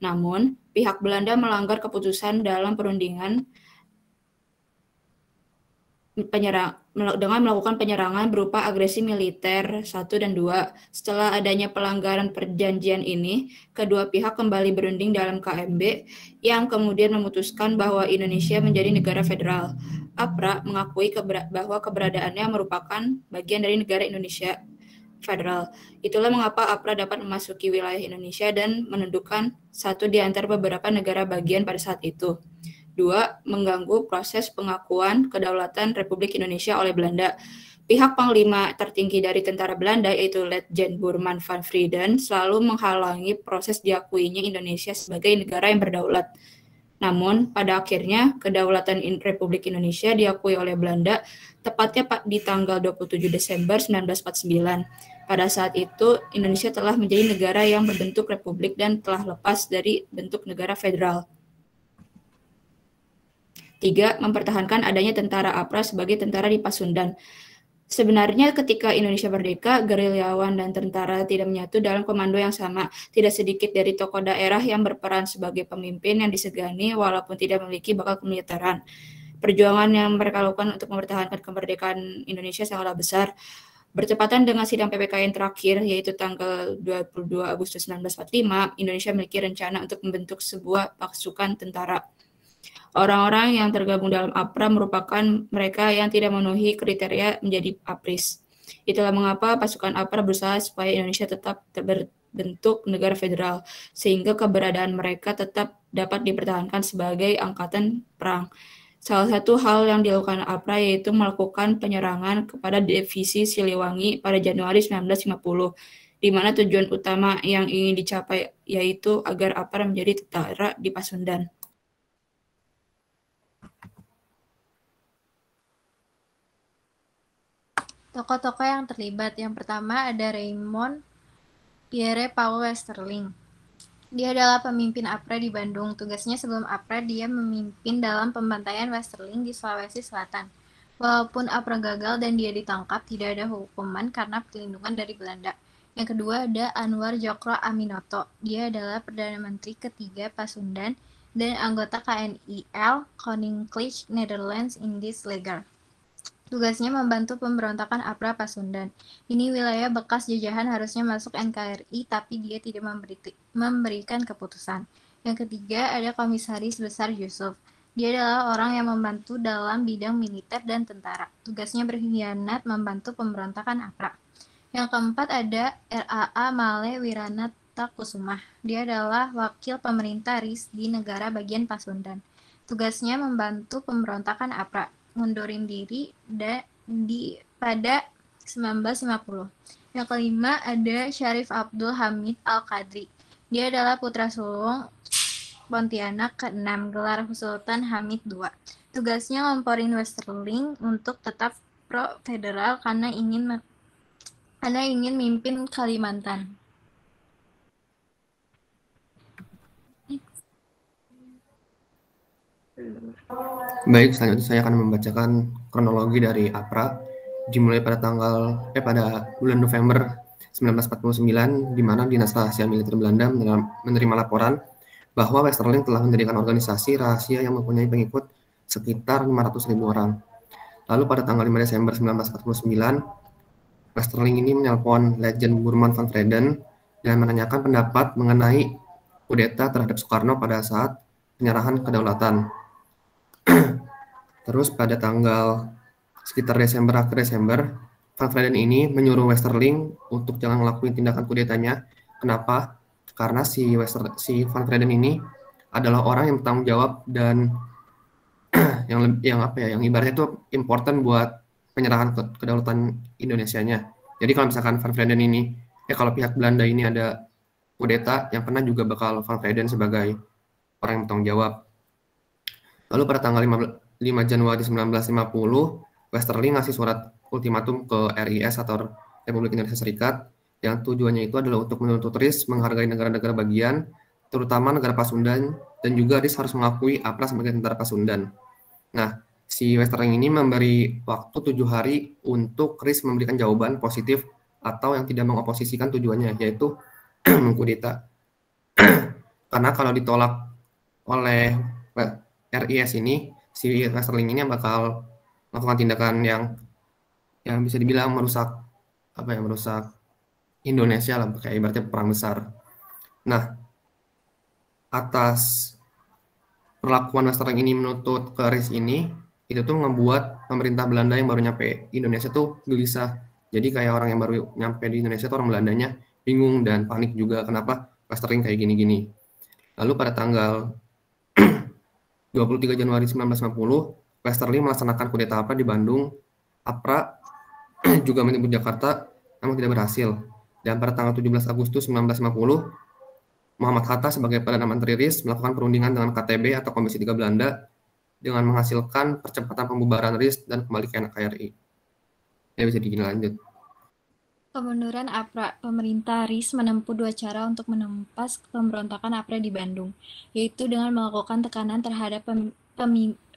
Namun, pihak Belanda melanggar keputusan dalam perundingan dengan melakukan penyerangan berupa agresi militer 1 dan 2. Setelah adanya pelanggaran perjanjian ini, kedua pihak kembali berunding dalam KMB yang kemudian memutuskan bahwa Indonesia menjadi negara federal. APRA mengakui bahwa keberadaannya merupakan bagian dari negara Indonesia federal. Itulah mengapa APRA dapat memasuki wilayah Indonesia dan menundukkan satu di antara beberapa negara bagian pada saat itu. 2. Mengganggu proses pengakuan kedaulatan Republik Indonesia oleh Belanda. Pihak panglima tertinggi dari tentara Belanda, yaitu Letjen Borman van Frieden, selalu menghalangi proses diakuinya Indonesia sebagai negara yang berdaulat. Namun, pada akhirnya, kedaulatan Republik Indonesia diakui oleh Belanda, tepatnya di tanggal 27 Desember 1949. Pada saat itu, Indonesia telah menjadi negara yang berbentuk republik dan telah lepas dari bentuk negara federal. 3. Mempertahankan adanya tentara APRA sebagai tentara di Pasundan. Sebenarnya ketika Indonesia merdeka, gerilyawan dan tentara tidak menyatu dalam komando yang sama. Tidak sedikit dari tokoh daerah yang berperan sebagai pemimpin yang disegani walaupun tidak memiliki bakal kemiliteran. Perjuangan yang mereka lakukan untuk mempertahankan kemerdekaan Indonesia sangatlah besar. Bertepatan dengan sidang PPKN terakhir, yaitu tanggal 22 Agustus 1945, Indonesia memiliki rencana untuk membentuk sebuah pasukan tentara. Orang-orang yang tergabung dalam APRA merupakan mereka yang tidak memenuhi kriteria menjadi APRIS. Itulah mengapa pasukan APRA berusaha supaya Indonesia tetap berbentuk negara federal, sehingga keberadaan mereka tetap dapat dipertahankan sebagai angkatan perang. Salah satu hal yang dilakukan APRA yaitu melakukan penyerangan kepada divisi Siliwangi pada Januari 1950, di mana tujuan utama yang ingin dicapai yaitu agar APRA menjadi tentara di Pasundan. Tokoh-tokoh yang terlibat. Yang pertama ada Raymond Pierre Paul Westerling. Dia adalah pemimpin APRA di Bandung. Tugasnya sebelum APRA, dia memimpin dalam pembantaian Westerling di Sulawesi Selatan. Walaupun APRA gagal dan dia ditangkap, tidak ada hukuman karena perlindungan dari Belanda. Yang kedua ada Anwar Djokro Aminoto. Dia adalah Perdana Menteri ketiga Pasundan dan anggota KNIL Koninklijke Nederlands Indisch Leger. Tugasnya membantu pemberontakan APRA Pasundan. Ini wilayah bekas jajahan, harusnya masuk NKRI, tapi dia tidak memberikan keputusan. Yang ketiga ada Komisaris Besar Yusuf. Dia adalah orang yang membantu dalam bidang militer dan tentara. Tugasnya berkhianat membantu pemberontakan APRA. Yang keempat ada RAA Male Wiranata Kusumah. Dia adalah wakil pemerintah RIS di negara bagian Pasundan. Tugasnya membantu pemberontakan APRA, mundurin diri pada 1950. Yang kelima ada Syarif Abdul Hamid Al-Qadri. Dia adalah putra sulung Pontianak ke-6, gelar Sultan Hamid II. Tugasnya ngomporin Westerling untuk tetap pro-federal karena ingin mimpin Kalimantan. Baik, selanjutnya saya akan membacakan kronologi dari APRA dimulai pada bulan November 1949, di mana Dinas Rahasia Militer Belanda menerima laporan bahwa Westerling telah mendirikan organisasi rahasia yang mempunyai pengikut sekitar 500.000 orang. Lalu pada tanggal 5 Desember 1949, Westerling ini menelpon Legend Burman van Vreden dan menanyakan pendapat mengenai kudeta terhadap Soekarno pada saat penyerahan kedaulatan. Terus pada tanggal sekitar akhir Desember, Van Vreden ini menyuruh Westerling untuk jangan ngelakuin tindakan kudetanya. Kenapa? Karena si Van Vreden ini adalah orang yang bertanggung jawab dan yang ibaratnya itu important buat penyerahan kedaulatan Indonesianya. Jadi kalau misalkan Van Vreden ini, kalau pihak Belanda ini ada kudeta, yang kena juga bakal Van Vreden sebagai orang yang bertanggung jawab. Lalu pada tanggal 5 Januari 1950, Westerling ngasih surat ultimatum ke RIS atau Republik Indonesia Serikat yang tujuannya itu adalah untuk menuntut RIS menghargai negara-negara bagian, terutama negara Pasundan, dan juga RIS harus mengakui APRA sebagai tentara Pasundan. Nah, si Westerling ini memberi waktu 7 hari untuk RIS memberikan jawaban positif atau yang tidak mengoposisikan tujuannya, yaitu mengkudeta. Karena kalau ditolak oleh RIS ini, si Westerling ini bakal melakukan tindakan yang bisa dibilang merusak Indonesia lah, kayak ibaratnya perang besar. Nah, atas perlakuan Westerling ini menuntut ke RIS ini, itu tuh membuat pemerintah Belanda yang baru nyampe Indonesia tuh gelisah. Jadi kayak orang yang baru nyampe di Indonesia tuh orang Belandanya bingung dan panik juga kenapa Westerling kayak gini-gini. Lalu pada tanggal 23 Januari 1950, Westerling melaksanakan kudeta APRA di Bandung. APRA juga menyebut Jakarta, namun tidak berhasil. Dan pada tanggal 17 Agustus 1950, Muhammad Hatta sebagai Perdana Menteri RIS melakukan perundingan dengan KTB atau Komisi 3 Belanda dengan menghasilkan percepatan pembubaran RIS dan kembali ke NKRI. Ya, bisa dilanjut. Kemunduran APRA. Pemerintah RIS menempuh 2 cara untuk menumpas pemberontakan APRA di Bandung, yaitu dengan melakukan tekanan terhadap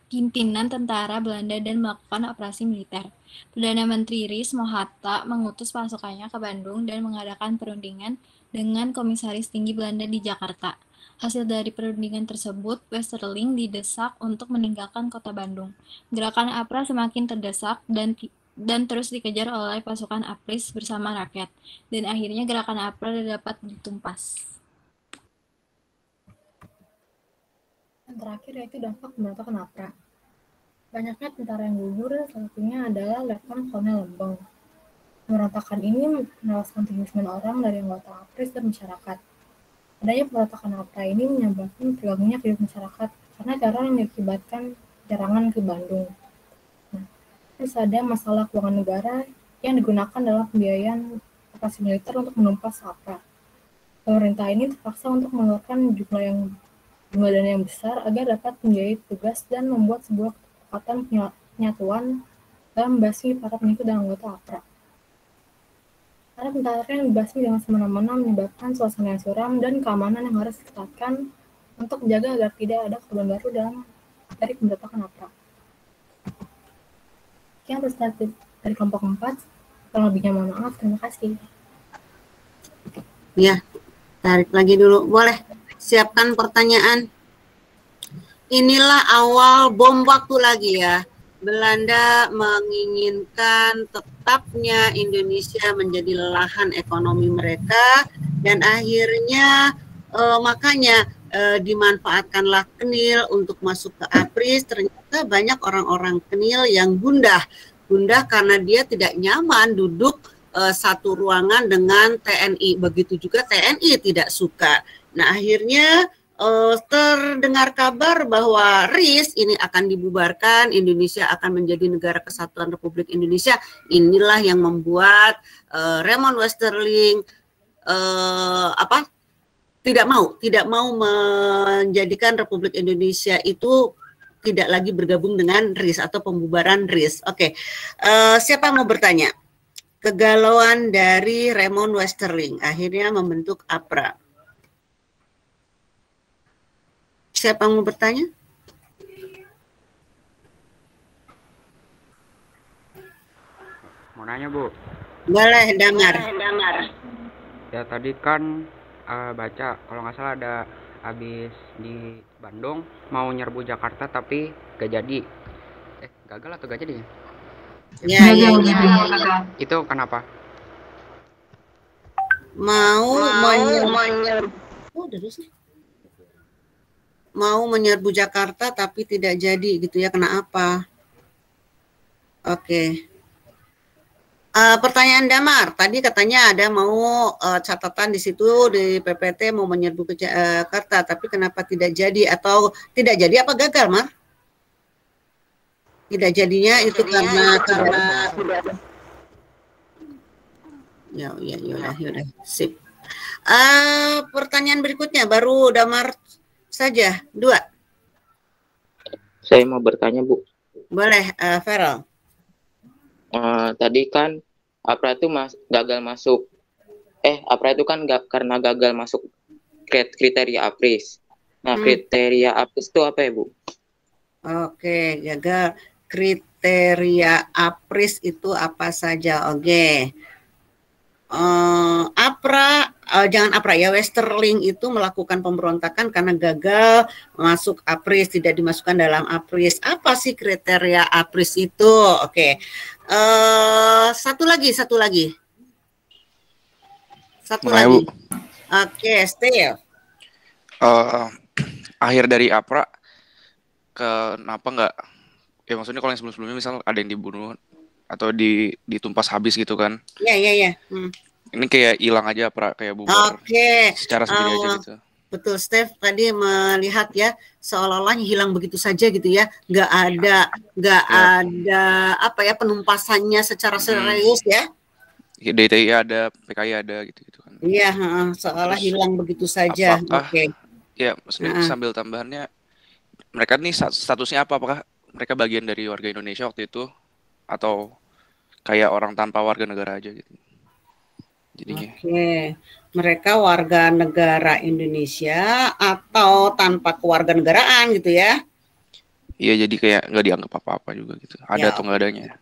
pimpinan tentara Belanda dan melakukan operasi militer. Perdana Menteri RIS Hatta mengutus pasukannya ke Bandung dan mengadakan perundingan dengan Komisaris Tinggi Belanda di Jakarta. Hasil dari perundingan tersebut, Westerling didesak untuk meninggalkan kota Bandung. Gerakan APRA semakin terdesak dan dan terus dikejar oleh pasukan APRIS bersama rakyat, dan akhirnya gerakan APRA dapat ditumpas. Yang terakhir yaitu dampak pemberontakan APRA. Banyaknya tentara yang gugur, salah satunya adalah Letnan Kolonel Lembong. Pemberontakan ini menewaskan 79 orang dari anggota APRIS dan masyarakat. Adanya pemberontakan APRA ini menyebabkan terganggunya kehidupan masyarakat karena teror yang diakibatkan penyerangan ke Bandung. Nah, terus ada masalah keuangan negara yang digunakan dalam pembiayaan operasi militer untuk menumpas APRA. Pemerintah ini terpaksa untuk mengeluarkan jumlah dana yang besar agar dapat membiayai tugas dan membuat sebuah kesepakatan penyatuan dalam membasmi para pengikut dan anggota APRA. Karena tentara yang dibasmi dengan semena-mena menyebabkan suasana yang suram dan keamanan yang harus diketatkan untuk menjaga agar tidak ada korban baru dari pemberontakan APRA. Sekian perspektif dari kelompok 4. Kurang lebihnya mohon maaf. Terima kasih. Ya, tarik lagi dulu. Boleh siapkan pertanyaan. Inilah awal bom waktu lagi ya. Belanda menginginkan tetapnya Indonesia menjadi lahan ekonomi mereka, dan akhirnya makanya dimanfaatkanlah Kenil untuk masuk ke APRIS. Ternyata banyak orang-orang Kenil yang gundah karena dia tidak nyaman duduk satu ruangan dengan TNI. Begitu juga TNI tidak suka. Nah, akhirnya terdengar kabar bahwa RIS ini akan dibubarkan, Indonesia akan menjadi negara kesatuan Republik Indonesia. Inilah yang membuat Raymond Westerling tidak mau menjadikan Republik Indonesia itu tidak lagi bergabung dengan RIS atau pembubaran RIS. Oke, siapa mau bertanya? Kegalauan dari Raymond Westerling akhirnya membentuk APRA. Siapa mau bertanya? Mau nanya, Bu? Boleh, Damar. Ya, tadi kan baca, kalau nggak salah ada habis di Bandung, mau nyerbu Jakarta tapi gak jadi. Gagal atau gak jadi? Ya. Itu kenapa? Mau menyerbu Jakarta tapi tidak jadi gitu ya, kenapa? Oke. Pertanyaan Damar, tadi katanya ada mau catatan di situ di PPT mau menyerbu ke Jakarta, tapi kenapa tidak jadi atau tidak jadi apa gagal, Mar? Tidak jadinya itu karena ya, sip. Pertanyaan berikutnya baru Damar saja, 2. Saya mau bertanya, Bu. Boleh, Feral. Tadi kan APRA itu gagal masuk. APRA itu kan karena gagal masuk kriteria APRIS. Nah, kriteria APRIS itu apa ya, Bu? Oke, gagal. Kriteria APRIS itu apa saja? Oke. APRA, jangan APRA ya, Westerling itu melakukan pemberontakan karena gagal masuk APRIS, tidak dimasukkan dalam APRIS. Apa sih kriteria APRIS itu? Oke. Satu lagi. Oke, Steve. Akhir dari APRA, kenapa nggak? Ya maksudnya kalau yang sebelum-sebelumnya misal ada yang dibunuh atau ditumpas habis gitu kan? Iya. Ini kayak hilang aja APRA, kayak bubar. Oke. Secara sendiri aja gitu. Betul, Steph tadi melihat ya seolah-olah hilang begitu saja gitu ya, nggak ada apa ya penumpasannya secara serius ya. DTI ada, PKI ada gitu kan. Iya, seolah hilang begitu saja. Oke. Ya, maksudnya sambil tambahannya, mereka nih statusnya apa? Apakah mereka bagian dari warga Indonesia waktu itu atau kayak orang tanpa warga negara aja gitu? Jadinya. Oke, mereka warga negara Indonesia atau tanpa kewarganegaraan gitu ya? Iya, jadi kayak nggak dianggap apa-apa juga gitu. Ada atau nggak adanya.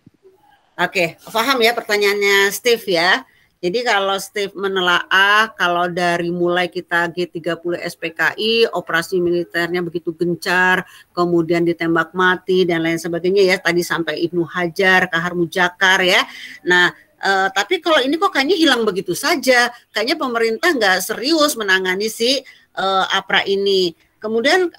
Oke, paham ya pertanyaannya Steve ya. Jadi kalau Steve menelaah, kalau dari mulai kita G30 SPKI, operasi militernya begitu gencar, kemudian ditembak mati dan lain sebagainya ya, tadi sampai Ibnu Hajar, Kahar Mujakar ya. Nah, tapi kalau ini kok kayaknya hilang begitu saja, kayaknya pemerintah nggak serius menangani si APRA ini. Kemudian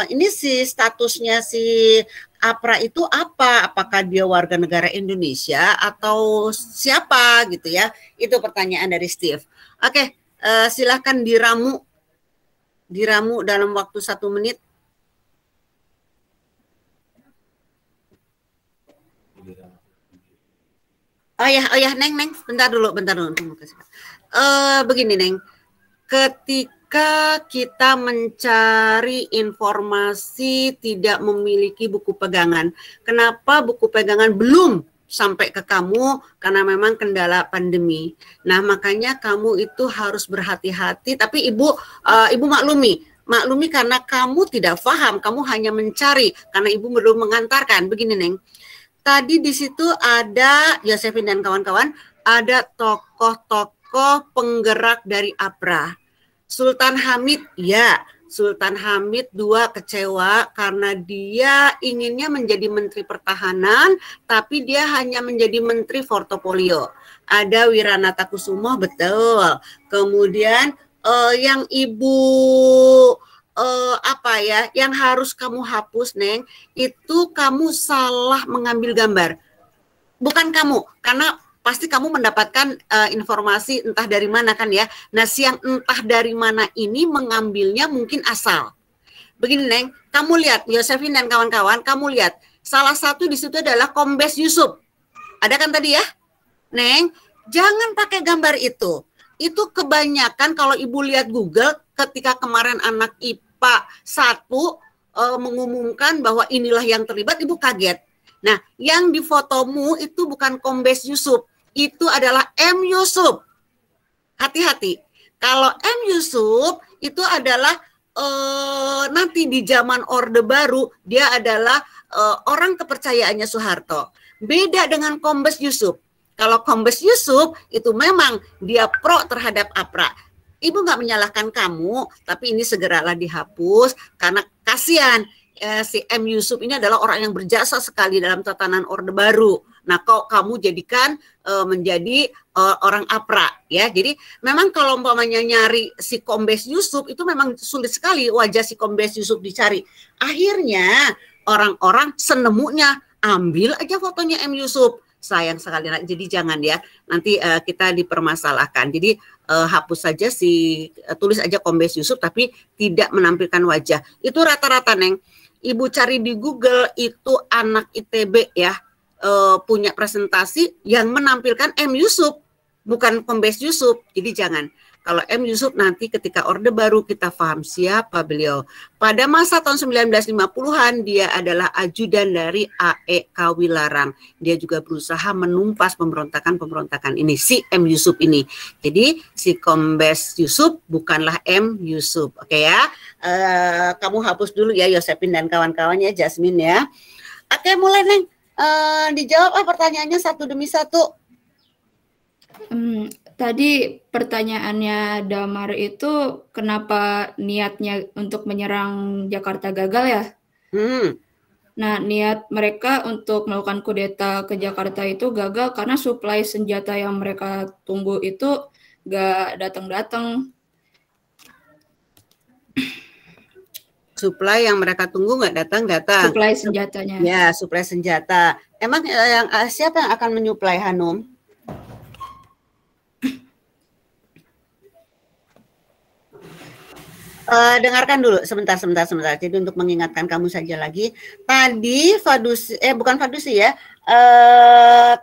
ini si statusnya si APRA itu apa? Apakah dia warga negara Indonesia atau siapa gitu ya? Itu pertanyaan dari Steve. Oke, silahkan diramu dalam waktu 1 menit. Oh ya, Neng, bentar dulu. Begini, Neng, ketika kita mencari informasi tidak memiliki buku pegangan. Kenapa buku pegangan belum sampai ke kamu? Karena memang kendala pandemi. Nah, makanya kamu itu harus berhati-hati. Tapi Ibu maklumi karena kamu tidak paham, kamu hanya mencari karena Ibu belum mengantarkan. Begini, Neng. Tadi di situ ada Josephine dan kawan-kawan, ada tokoh-tokoh penggerak dari APRA. Sultan Hamid, ya, Sultan Hamid 2 kecewa karena dia inginnya menjadi Menteri Pertahanan, tapi dia hanya menjadi Menteri Portofolio. Ada Wiranata Kusumo, betul. Kemudian yang Ibu yang harus kamu hapus, Neng, itu kamu salah mengambil gambar. Bukan kamu, karena pasti kamu mendapatkan informasi entah dari mana kan ya. Nah, yang entah dari mana ini mengambilnya mungkin asal. Begini, Neng, kamu lihat, Josephine dan kawan-kawan, kamu lihat. Salah satu di situ adalah Kombes Yusuf. Ada kan tadi ya? Neng, jangan pakai gambar itu. Itu kebanyakan kalau Ibu lihat Google, ketika kemarin anak IPA 1 mengumumkan bahwa inilah yang terlibat, Ibu kaget. Nah, yang di fotomu itu bukan Kombes Yusuf, itu adalah M. Yusuf. Hati-hati. Kalau M. Yusuf itu adalah nanti di zaman Orde Baru, dia adalah orang kepercayaannya Soeharto. Beda dengan Kombes Yusuf. Kalau Kombes Yusuf itu memang dia pro terhadap APRA. Ibu nggak menyalahkan kamu, tapi ini segeralah dihapus karena kasihan. Si M. Yusuf ini adalah orang yang berjasa sekali dalam tatanan Orde Baru. Nah, kok kamu jadikan menjadi orang APRA ya. Jadi memang kalau umpamanya nyari si Kombes Yusuf itu memang sulit sekali wajah si Kombes Yusuf dicari. Akhirnya orang-orang senemunya ambil aja fotonya M. Yusuf. Sayang sekali, jadi jangan ya, nanti kita dipermasalahkan. Jadi hapus saja tulis aja Kombes Yusuf tapi tidak menampilkan wajah. Itu rata-rata, Neng. Ibu cari di Google itu anak ITB ya, punya presentasi yang menampilkan M. Yusuf, bukan Kombes Yusuf. Jadi jangan. Kalau M. Yusuf nanti ketika Orde Baru kita paham siapa beliau. Pada masa tahun 1950-an dia adalah ajudan dari A.E. Kawilarang. Dia juga berusaha menumpas pemberontakan-pemberontakan ini, si M. Yusuf ini. Jadi si Kombes Yusuf bukanlah M. Yusuf. Oke ya, kamu hapus dulu ya Josephine dan kawan-kawannya, Jasmine ya. Oke, mulai, Neng. Dijawab pertanyaannya satu demi satu. Tadi pertanyaannya Damar itu kenapa niatnya untuk menyerang Jakarta gagal ya? Nah, niat mereka untuk melakukan kudeta ke Jakarta itu gagal karena suplai senjata yang mereka tunggu itu gak datang-datang. Suplai yang mereka tunggu nggak datang-datang. Suplai senjatanya. Ya, suplai senjata. Emang siapa yang akan menyuplai, Hanum? Dengarkan dulu sebentar. Jadi untuk mengingatkan kamu saja lagi. Tadi bukan Fadusi ya.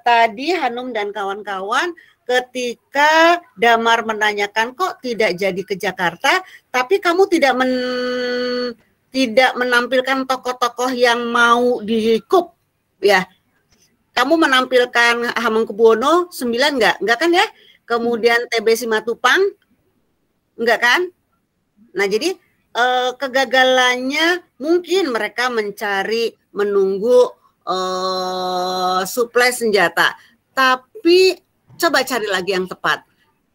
Tadi Hanum dan kawan-kawan ketika Damar menanyakan kok tidak jadi ke Jakarta, tapi kamu tidak menampilkan tokoh-tokoh yang mau dikup ya. Kamu menampilkan Hamengkubuwono 9 enggak kan ya? Kemudian TB Simatupang enggak kan? Nah, jadi kegagalannya mungkin mereka menunggu suplai senjata. Tapi Coba cari lagi yang tepat.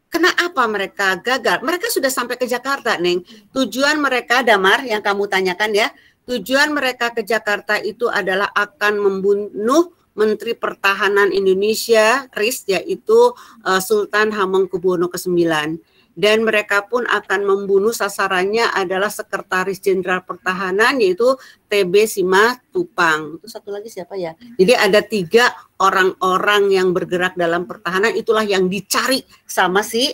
Kenapa mereka gagal? Mereka sudah sampai ke Jakarta, Neng. Tujuan mereka, Damar, yang kamu tanyakan ya, tujuan mereka ke Jakarta itu adalah akan membunuh Menteri Pertahanan Indonesia, RIS, yaitu Sultan Hamengkubuwono ke-9. Dan mereka pun akan membunuh, sasarannya adalah Sekretaris Jenderal Pertahanan, yaitu TB Simatupang. Itu satu lagi siapa ya? Jadi ada 3 orang-orang yang bergerak dalam pertahanan, itulah yang dicari sama si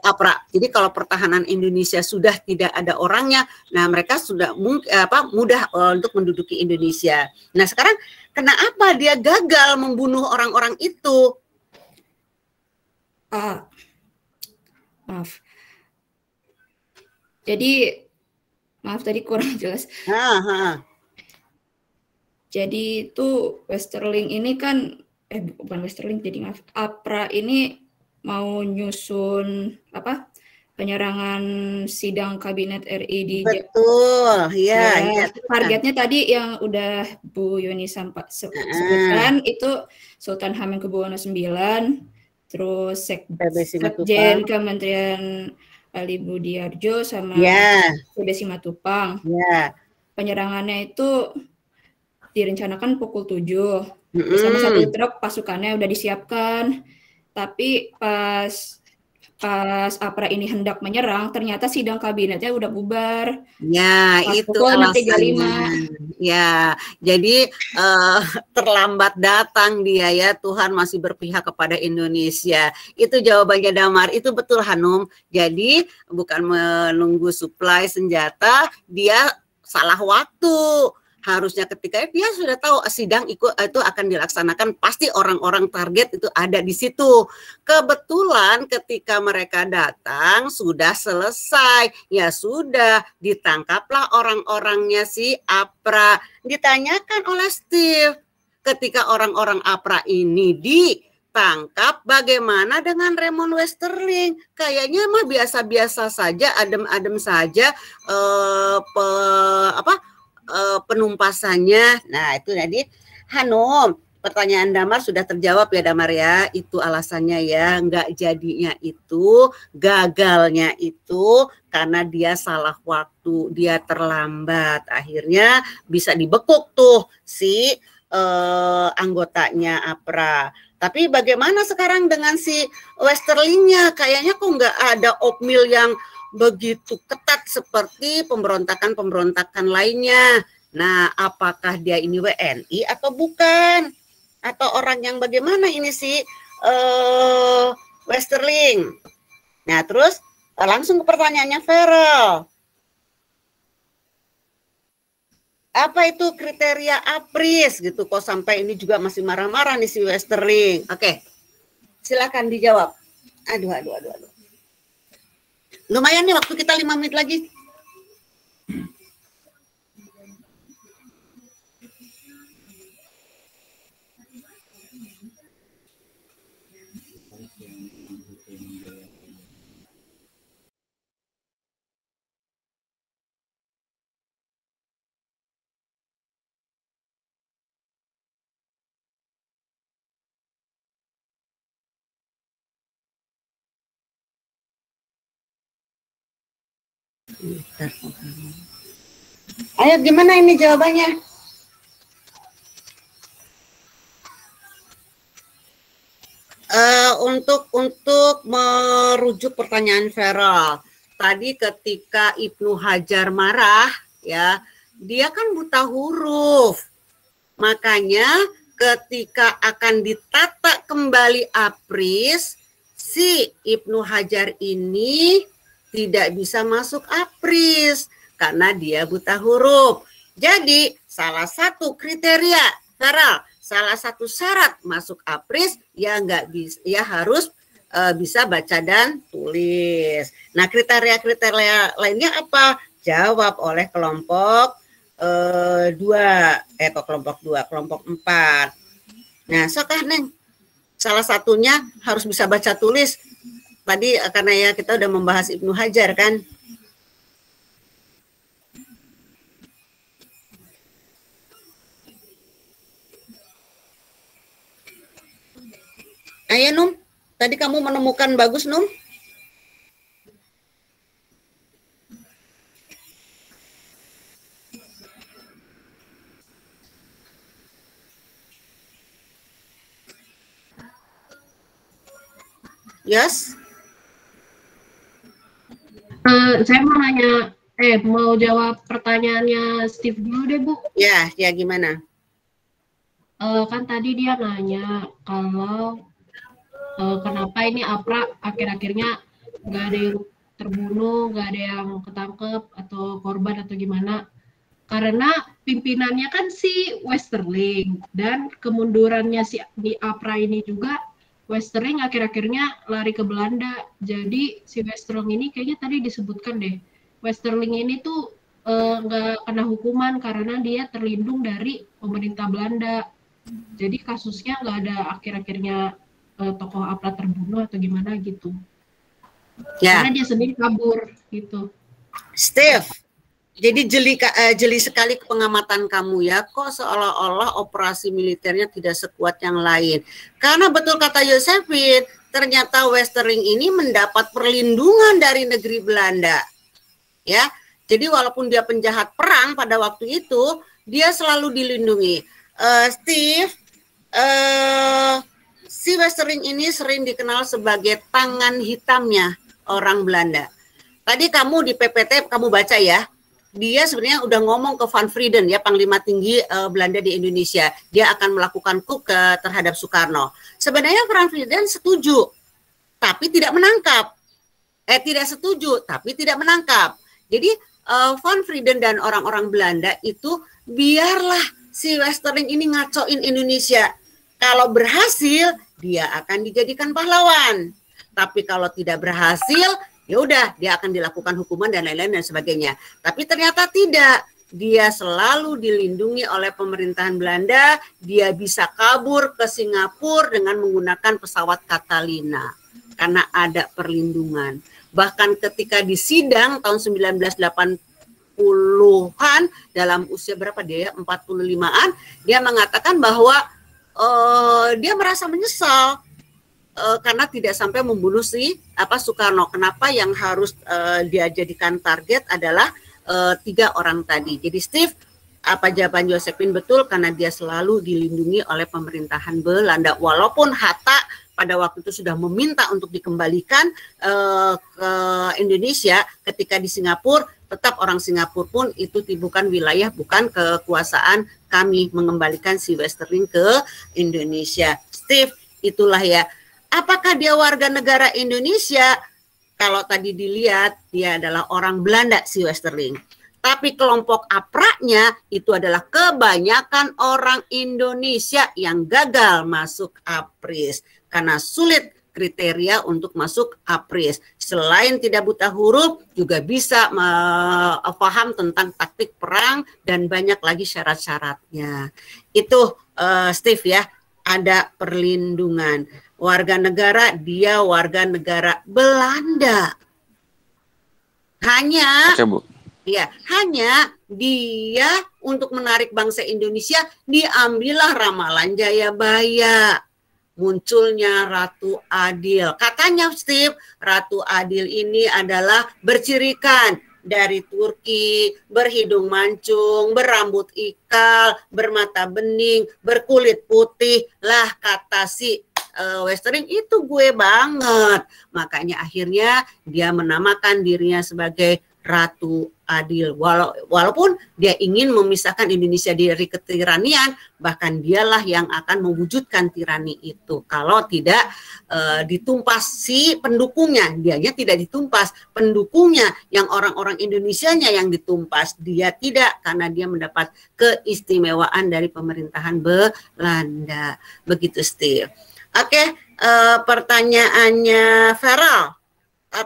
APRA. Jadi kalau pertahanan Indonesia sudah tidak ada orangnya, nah mereka sudah mudah untuk menduduki Indonesia. Nah sekarang kenapa dia gagal membunuh orang-orang itu? Maaf. Jadi, maaf tadi kurang jelas. Jadi itu Westerling ini kan, bukan Westerling, jadi maaf, APRA ini mau nyusun penyerangan sidang kabinet RI di Betul, ya. Targetnya tadi yang udah Bu Yuni sebutkan itu Sultan Hamengkubuwono IX, terus Sekjen Kementerian Ali Budiarjo sama TB Simatupang. Penyerangannya itu direncanakan pukul 7. Sama 1 truk pasukannya udah disiapkan. Tapi pas APRA ini hendak menyerang, ternyata sidang kabinetnya udah bubar. Ya, itu alasannya. Ya, jadi terlambat datang dia ya, Tuhan masih berpihak kepada Indonesia. Itu jawabannya Damar, itu betul Hanum. Jadi bukan menunggu suplai senjata, dia salah waktu. Harusnya ketika dia sudah tahu sidang itu akan dilaksanakan, pasti orang-orang target itu ada di situ. Kebetulan ketika mereka datang sudah selesai, ya sudah ditangkaplah orang-orangnya si APRA. Ditanyakan oleh Steve, ketika orang-orang APRA ini ditangkap, bagaimana dengan Raymond Westerling? Kayaknya mah biasa-biasa saja, adem-adem saja penumpasannya. Nah itu jadi Hanum, pertanyaan Damar sudah terjawab ya Damar ya, itu alasannya ya, nggak jadinya itu, gagalnya itu karena dia salah waktu, dia terlambat, akhirnya bisa dibekuk tuh si anggotanya APRA. Tapi bagaimana sekarang dengan si Westerlingnya? Kayaknya kok nggak ada opmil yang begitu ketat seperti pemberontakan-pemberontakan lainnya. Nah, apakah dia ini WNI atau bukan? Atau orang yang bagaimana ini si Westerling? Nah, terus langsung ke pertanyaannya Feral. Apa itu kriteria APRIS gitu? Kok sampai ini juga masih marah-marah nih si Westerling? Oke, silakan dijawab. Aduh. Lumayan nih waktu kita 5 menit lagi. Ayo gimana ini jawabannya? Untuk merujuk pertanyaan Feral tadi, ketika Ibnu Hajar marah ya, dia kan buta huruf, makanya ketika akan ditata kembali APRIS, si Ibnu Hajar ini tidak bisa masuk APRIS karena dia buta huruf. Jadi salah satu kriteria Feral, salah satu syarat masuk APRIS ya nggak bisa, ya harus bisa baca dan tulis. Nah kriteria-kriteria lainnya apa? Jawab oleh kelompok 2, kelompok 4. Nah sokah Neng, salah satunya harus bisa baca tulis. Tadi karena ya kita udah membahas Ibnu Hajar kan. Ayo Num, Tadi kamu menemukan bagus, Num? Yes? Saya mau nanya, mau jawab pertanyaannya Steve dulu deh, Bu. Ya gimana? Kan tadi dia nanya kalau kenapa ini APRA akhir-akhirnya nggak ada yang terbunuh, nggak ada yang ketangkep atau korban atau gimana. Karena pimpinannya kan si Westerling, dan kemundurannya si di APRA ini juga Westerling akhir-akhirnya lari ke Belanda. Jadi si Westerling ini kayaknya tadi disebutkan deh, Westerling ini tuh nggak kena hukuman karena dia terlindung dari pemerintah Belanda. Jadi kasusnya nggak ada akhir-akhirnya tokoh APRA terbunuh atau gimana gitu. Ya. Karena dia sendiri kabur gitu. Steve, jadi jeli sekali pengamatan kamu ya, kok seolah-olah operasi militernya tidak sekuat yang lain. Karena betul kata Josephine, ternyata Westerling ini mendapat perlindungan dari negeri Belanda. Ya, jadi walaupun dia penjahat perang pada waktu itu, dia selalu dilindungi. Steve, si Westerling ini sering dikenal sebagai tangan hitamnya orang Belanda. Tadi kamu di PPT kamu baca ya, dia sebenarnya udah ngomong ke Van Frieden ya, Panglima Tinggi Belanda di Indonesia. Dia akan melakukan coup terhadap Soekarno. Sebenarnya Van Frieden setuju, tapi tidak menangkap. Tidak setuju, tapi tidak menangkap. Jadi Van Frieden dan orang-orang Belanda itu biarlah si Westerling ini ngacoin Indonesia. Kalau berhasil, dia akan dijadikan pahlawan. Tapi kalau tidak berhasil, ya udah dia akan dilakukan hukuman dan lain-lain dan sebagainya. Tapi ternyata tidak. Dia selalu dilindungi oleh pemerintahan Belanda. Dia bisa kabur ke Singapura dengan menggunakan pesawat Catalina karena ada perlindungan. Bahkan ketika di sidang tahun 1980-an dalam usia berapa dia? 45-an, dia mengatakan bahwa dia merasa menyesal karena tidak sampai membunuh si Soekarno. Kenapa yang harus dia jadikan target adalah 3 orang tadi. Jadi Steve, apa jawaban Josephine betul, karena dia selalu dilindungi oleh pemerintahan Belanda. Walaupun Hatta pada waktu itu sudah meminta untuk dikembalikan ke Indonesia, ketika di Singapura, tetap orang Singapura pun itu bukan wilayah, bukan kekuasaan kami mengembalikan si Westerling ke Indonesia. Steve, itulah ya. Apakah dia warga negara Indonesia? Kalau tadi dilihat, dia adalah orang Belanda si Westerling. Tapi kelompok APRA-nya itu adalah kebanyakan orang Indonesia yang gagal masuk APRIS. Karena sulit kriteria untuk masuk APRIS. Selain tidak buta huruf, juga bisa paham tentang taktik perang dan banyak lagi syarat-syaratnya. Itu Steve ya, ada perlindungan. Warga negara, dia warga negara Belanda. Hanya, ya, hanya dia untuk menarik bangsa Indonesia diambillah ramalan Jayabaya. Munculnya Ratu Adil. Katanya Steve, Ratu Adil ini adalah bercirikan dari Turki, berhidung mancung, berambut ikal, bermata bening, berkulit putih. Lah kata si Westerling, itu gue banget. Makanya akhirnya dia menamakan dirinya sebagai Ratu Adil. Walaupun dia ingin memisahkan Indonesia dari ketiranian, bahkan dialah yang akan mewujudkan tirani itu. Kalau tidak ditumpas si pendukungnya, dianya tidak ditumpas, pendukungnya yang orang-orang Indonesianya yang ditumpas, dia tidak, karena dia mendapat keistimewaan dari pemerintahan Belanda. Begitu Steve. Oke, pertanyaannya Feral.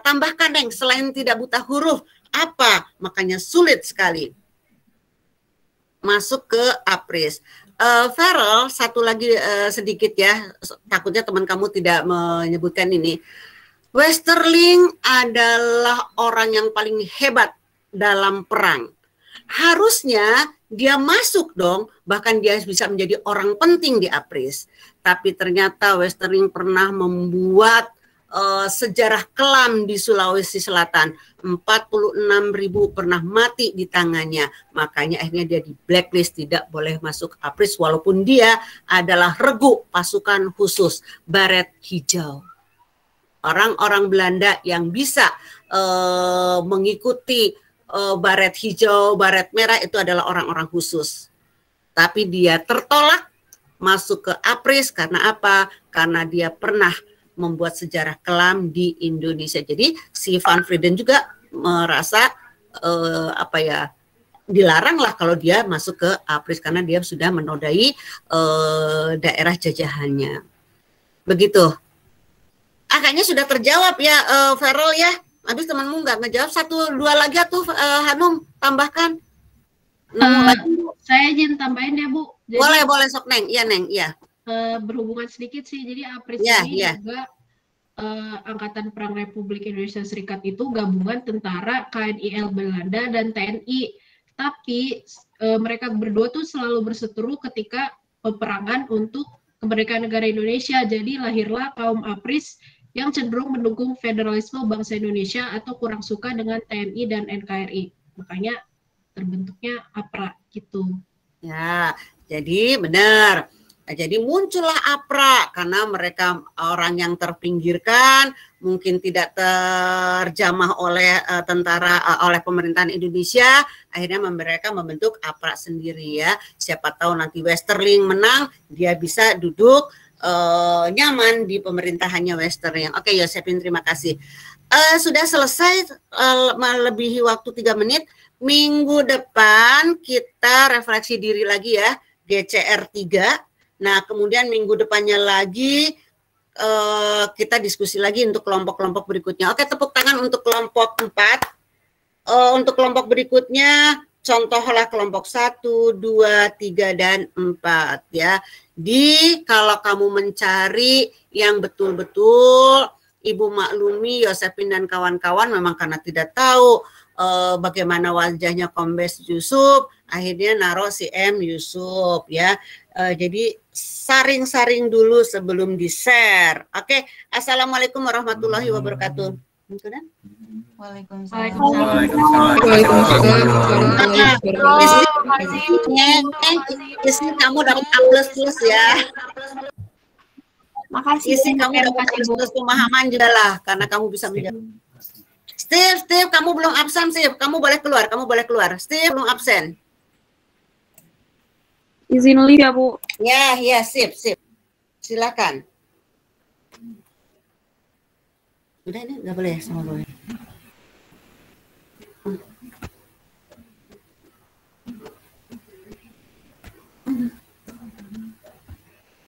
Tambahkan Neng, selain tidak buta huruf, apa makanya sulit sekali masuk ke APRIS? Feral, satu lagi sedikit ya, takutnya teman kamu tidak menyebutkan ini. Westerling adalah orang yang paling hebat dalam perang. Harusnya dia masuk dong, bahkan dia bisa menjadi orang penting di APRIS. Tapi ternyata Westerling pernah membuat sejarah kelam di Sulawesi Selatan. 46.000 pernah mati di tangannya. Makanya akhirnya dia di blacklist, tidak boleh masuk APRIS walaupun dia adalah regu pasukan khusus baret hijau. Orang-orang Belanda yang bisa mengikuti baret hijau, baret merah itu adalah orang-orang khusus. Tapi dia tertolak masuk ke APRIS karena apa? Karena dia pernah membuat sejarah kelam di Indonesia. Jadi si Van Frieden juga merasa dilarang lah kalau dia masuk ke APRIS karena dia sudah menodai daerah jajahannya. Begitu. Kayaknya sudah terjawab ya, Ferrol ya. Habis temanmu nggak ngejawab, 1-2 lagi tuh Hanum tambahkan. Saya izin tambahin ya Bu. Jadi, boleh sok Neng, iya Neng, iya. Berhubungan sedikit sih, jadi APRIS ini juga Angkatan Perang Republik Indonesia Serikat itu gabungan tentara KNIL Belanda dan TNI. Tapi mereka berdua tuh selalu berseteru ketika peperangan untuk kemerdekaan negara Indonesia. Jadi lahirlah kaum APRIS yang cenderung mendukung federalisme bangsa Indonesia atau kurang suka dengan TNI dan NKRI. Makanya terbentuknya APRA gitu. Ya, jadi benar. Jadi muncullah APRA karena mereka orang yang terpinggirkan, mungkin tidak terjamah oleh oleh pemerintahan Indonesia, akhirnya mereka membentuk APRA sendiri ya. Siapa tahu nanti Westerling menang, dia bisa duduk nyaman di pemerintahannya Westerling. Oke, Yosepin, terima kasih. Sudah selesai, melebihi waktu 3 menit. Minggu depan kita refleksi diri lagi ya, GCR 3. Nah, kemudian minggu depannya lagi kita diskusi lagi untuk kelompok-kelompok berikutnya. Oke, tepuk tangan untuk kelompok 4. Untuk kelompok berikutnya, contohlah kelompok 1, 2, 3, dan 4 ya. Kalau kamu mencari yang betul-betul Ibu maklumi Yosepin dan kawan-kawan memang karena tidak tahu bagaimana wajahnya Kombes Yusuf, akhirnya naruh si M Yusuf ya. Jadi saring-saring dulu sebelum di-share. Oke, Assalamualaikum warahmatullahi wabarakatuh. Isi kamu dapat A++ ya. Makasih. Isi kamu dapat A++ pemahaman juga lah karena kamu bisa menjawab. Steve, kamu belum absen, Steve. Kamu boleh keluar. Steve belum absen. Izin live ya, Bu. Ya, sip. Silakan. Udah ini nggak boleh sama gue.